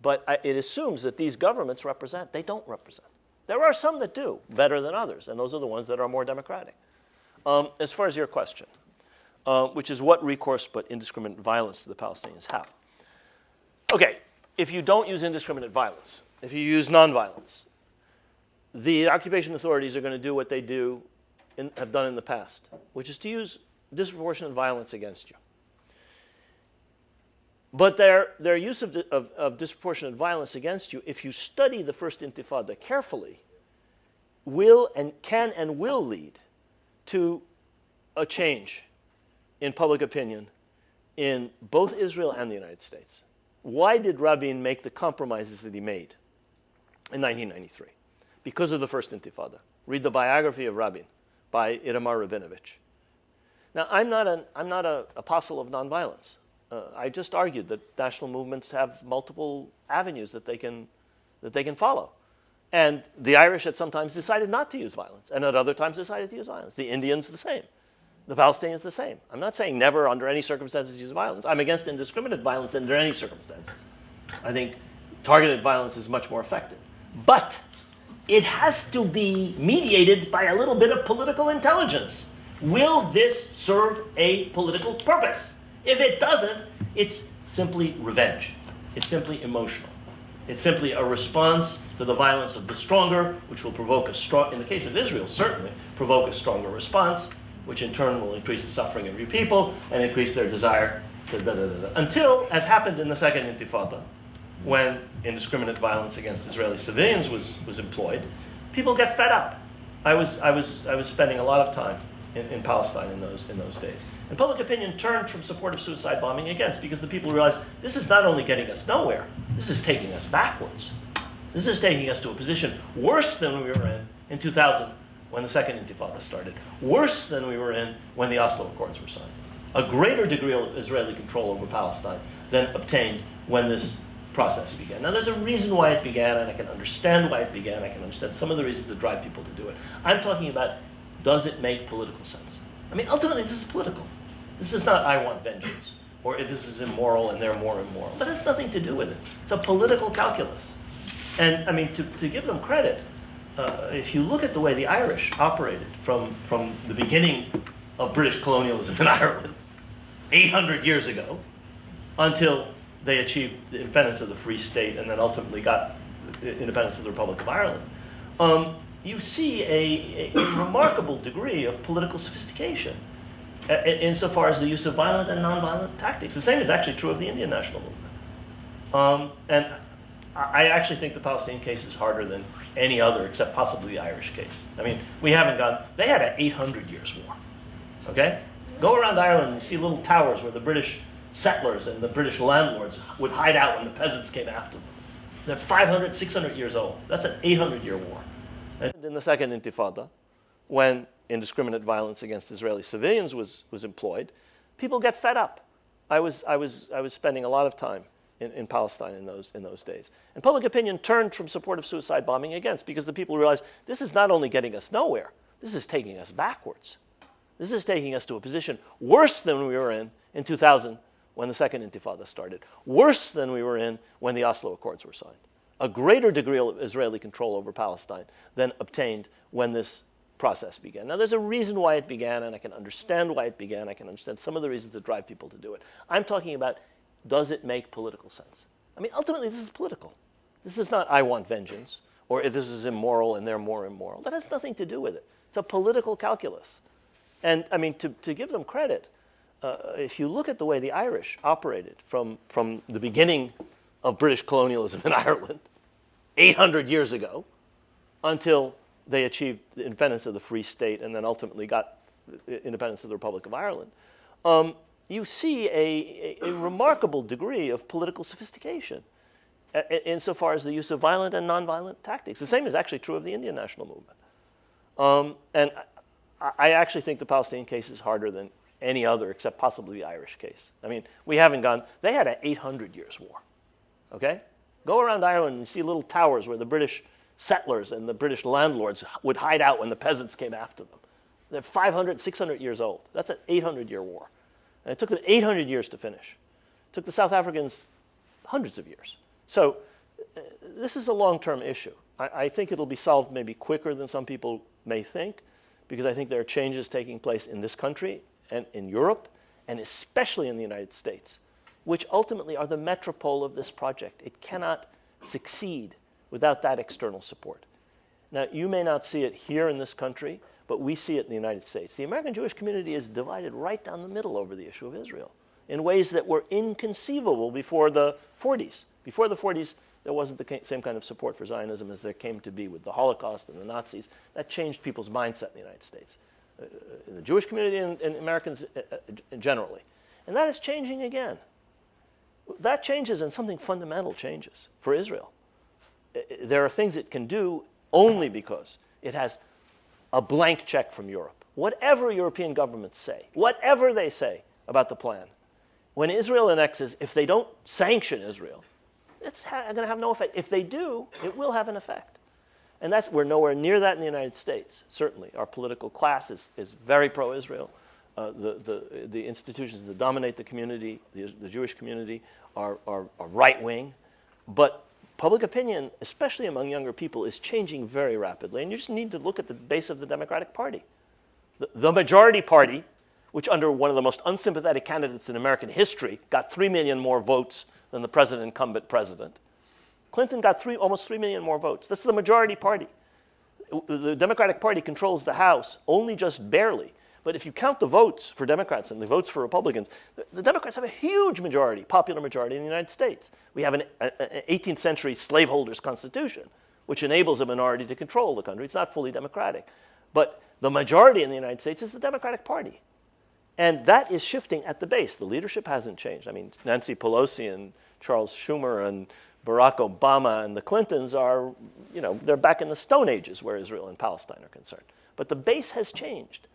but it assumes that these governments represent. They don't represent. There are some that do, better than others, and those are the ones that are more democratic. As far as your question, which is what recourse but indiscriminate violence do the Palestinians have? Okay, if you don't use indiscriminate violence, if you use nonviolence, the occupation authorities are going to do what they have done in the past, which is to use disproportionate violence against you. But their use of disproportionate violence against you, if you study the first Intifada carefully, can and will lead to a change in public opinion in both Israel and the United States. Why did Rabin make the compromises that he made in 1993? Because of the first Intifada. Read the biography of Rabin by Itamar Rabinovich. Now, I'm not an apostle of nonviolence. I just argued that national movements have multiple avenues that they can follow. And the Irish at some times decided not to use violence, and at other times decided to use violence. The Indians the same. The Palestinians the same. I'm not saying never under any circumstances use violence. I'm against indiscriminate violence under any circumstances. I think targeted violence is much more effective. But it has to be mediated by a little bit of political intelligence. Will this serve a political purpose? If it doesn't, it's simply revenge. It's simply emotional. It's simply a response to the violence of the stronger, which will provoke in the case of Israel, certainly, provoke a stronger response, which in turn will increase the suffering of your people and increase their desire to Until, as happened in the Second Intifada, when indiscriminate violence against Israeli civilians was employed, people get fed up. I was spending a lot of time in Palestine in those days. And public opinion turned from support of suicide bombing against, because the people realized this is not only getting us nowhere, this is taking us backwards. This is taking us to a position worse than we were in 2000 when the Second Intifada started, worse than we were in when the Oslo Accords were signed. A greater degree of Israeli control over Palestine than obtained when this process began. Now, there's a reason why it began, and I can understand why it began. I can understand some of the reasons that drive people to do it. I'm talking about, does it make political sense? I mean, ultimately, this is political. This is not, I want vengeance, or if this is immoral and they're more immoral. That has nothing to do with it. It's a political calculus. And, I mean, to give them credit, if you look at the way the Irish operated from the beginning of British colonialism in Ireland, 800 years ago, until they achieved the independence of the Free State and then ultimately got independence of the Republic of Ireland, you see a remarkable degree of political sophistication insofar as the use of violent and nonviolent tactics. The same is actually true of the Indian national movement. And I actually think the Palestinian case is harder than any other, except possibly the Irish case. I mean, we haven't gone, they had an 800 years war, okay? Go around Ireland and you see little towers where the British settlers and the British landlords would hide out when the peasants came after them. They're 500, 600 years old. That's an 800-year war. And in the Second Intifada, when indiscriminate violence against Israeli civilians was employed, people get fed up. I was spending a lot of time in Palestine in those days. And public opinion turned from support of suicide bombing against, because the people realized this is not only getting us nowhere, this is taking us backwards. This is taking us to a position worse than we were in 2000 when the Second Intifada started, worse than we were in when the Oslo Accords were signed. A greater degree of Israeli control over Palestine than obtained when this process began. Now, there's a reason why it began, and I can understand why it began. I can understand some of the reasons that drive people to do it. I'm talking about, does it make political sense? I mean, ultimately, this is political. This is not, I want vengeance, or if this is immoral and they're more immoral. That has nothing to do with it. It's a political calculus. And, I mean, to give them credit, if you look at the way the Irish operated from the beginning of British colonialism in Ireland, 800 years ago, until they achieved the independence of the Free State and then ultimately got independence of the Republic of Ireland, you see a remarkable degree of political sophistication insofar as the use of violent and nonviolent tactics. The same is actually true of the Indian national movement. And I actually think the Palestinian case is harder than any other, except possibly the Irish case. I mean, we haven't gone, they had an 800 years war, okay? Go around Ireland and you see little towers where the British settlers and the British landlords would hide out when the peasants came after them. They're 500, 600 years old. That's an 800-year war. And it took them 800 years to finish. It took the South Africans hundreds of years. So this is a long-term issue. I think it'll be solved maybe quicker than some people may think, because I think there are changes taking place in this country and in Europe, and especially in the United States, which ultimately are the metropole of this project. It cannot succeed without that external support. Now, you may not see it here in this country, but we see it in the United States. The American Jewish community is divided right down the middle over the issue of Israel in ways that were inconceivable before the 40s. Before the 40s, there wasn't the same kind of support for Zionism as there came to be with the Holocaust and the Nazis. That changed people's mindset in the United States, the Jewish community and Americans generally. And that is changing again. That changes, and something fundamental changes for Israel. There are things it can do only because it has a blank check from Europe. Whatever European governments say, whatever they say about the plan, when Israel annexes, if they don't sanction Israel, it's going to have no effect. If they do, it will have an effect. And we're nowhere near that in the United States, certainly. Our political class is very pro-Israel. The institutions that dominate the community, the Jewish community, are right-wing. But public opinion, especially among younger people, is changing very rapidly. And you just need to look at the base of the Democratic Party. The majority party, which under one of the most unsympathetic candidates in American history, got 3 million more votes than the incumbent president. Clinton got almost 3 million more votes. That's the majority party. The Democratic Party controls the House only just barely. But if you count the votes for Democrats and the votes for Republicans, the Democrats have a huge majority, popular majority in the United States. We have an 18th century slaveholders constitution, which enables a minority to control the country. It's not fully democratic. But the majority in the United States is the Democratic Party. And that is shifting at the base. The leadership hasn't changed. I mean, Nancy Pelosi and Charles Schumer and Barack Obama and the Clintons are, they're back in the Stone Ages where Israel and Palestine are concerned. But the base has changed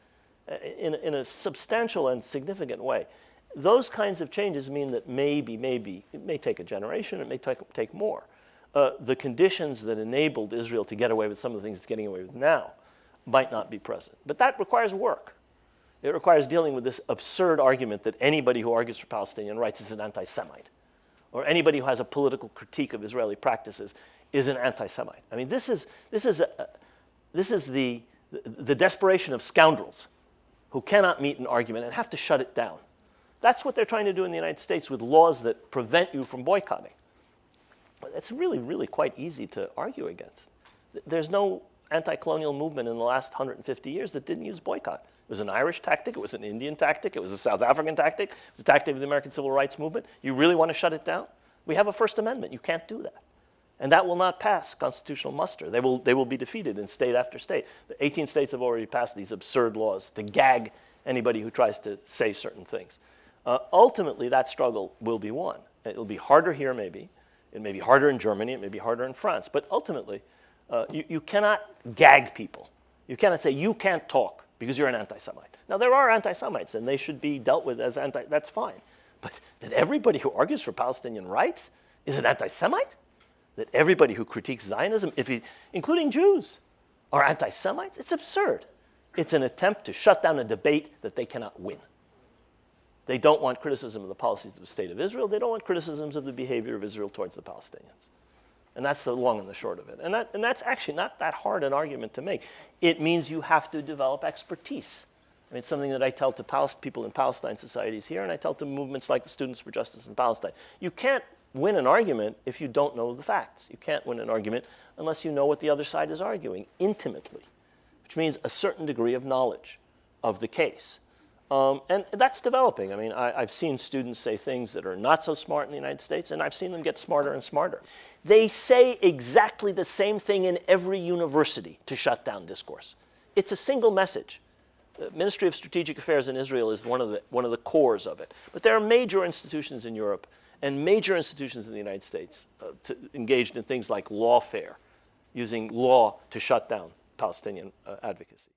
in a substantial and significant way. Those kinds of changes mean that maybe, it may take a generation, it may take more. The conditions that enabled Israel to get away with some of the things it's getting away with now might not be present. But that requires work. It requires dealing with this absurd argument that anybody who argues for Palestinian rights is an anti-Semite, or anybody who has a political critique of Israeli practices is an anti-Semite. I mean, this is the desperation of scoundrels who cannot meet an argument and have to shut it down. That's what they're trying to do in the United States with laws that prevent you from boycotting. It's really, really quite easy to argue against. There's no anti-colonial movement in the last 150 years that didn't use boycott. It was an Irish tactic, it was an Indian tactic, it was a South African tactic, it was a tactic of the American Civil Rights Movement. You really want to shut it down? We have a First Amendment, you can't do that. And that will not pass constitutional muster. They will be defeated in state after state. The 18 states have already passed these absurd laws to gag anybody who tries to say certain things. Ultimately, that struggle will be won. It will be harder here maybe, it may be harder in Germany, it may be harder in France, but ultimately, you cannot gag people. You cannot say, you can't talk because you're an anti-Semite. Now, there are anti-Semites, and they should be dealt with as that's fine. But that everybody who argues for Palestinian rights is an anti-Semite? That everybody who critiques Zionism, including Jews, are anti-Semites? It's absurd. It's an attempt to shut down a debate that they cannot win. They don't want criticism of the policies of the State of Israel. They don't want criticisms of the behavior of Israel towards the Palestinians. And that's the long and the short of it. And that's actually not that hard an argument to make. It means you have to develop expertise. I mean, it's something that I tell to people in Palestine societies here, and I tell to movements like the Students for Justice in Palestine. You can't win an argument if you don't know the facts. You can't win an argument unless you know what the other side is arguing intimately, which means a certain degree of knowledge of the case. And that's developing. I mean, I've seen students say things that are not so smart in the United States, and I've seen them get smarter and smarter. They say exactly the same thing in every university to shut down discourse. It's a single message. The Ministry of Strategic Affairs in Israel is one of the cores of it. But there are major institutions in Europe and major institutions in the United States engaged in things like lawfare, using law to shut down Palestinian advocacy.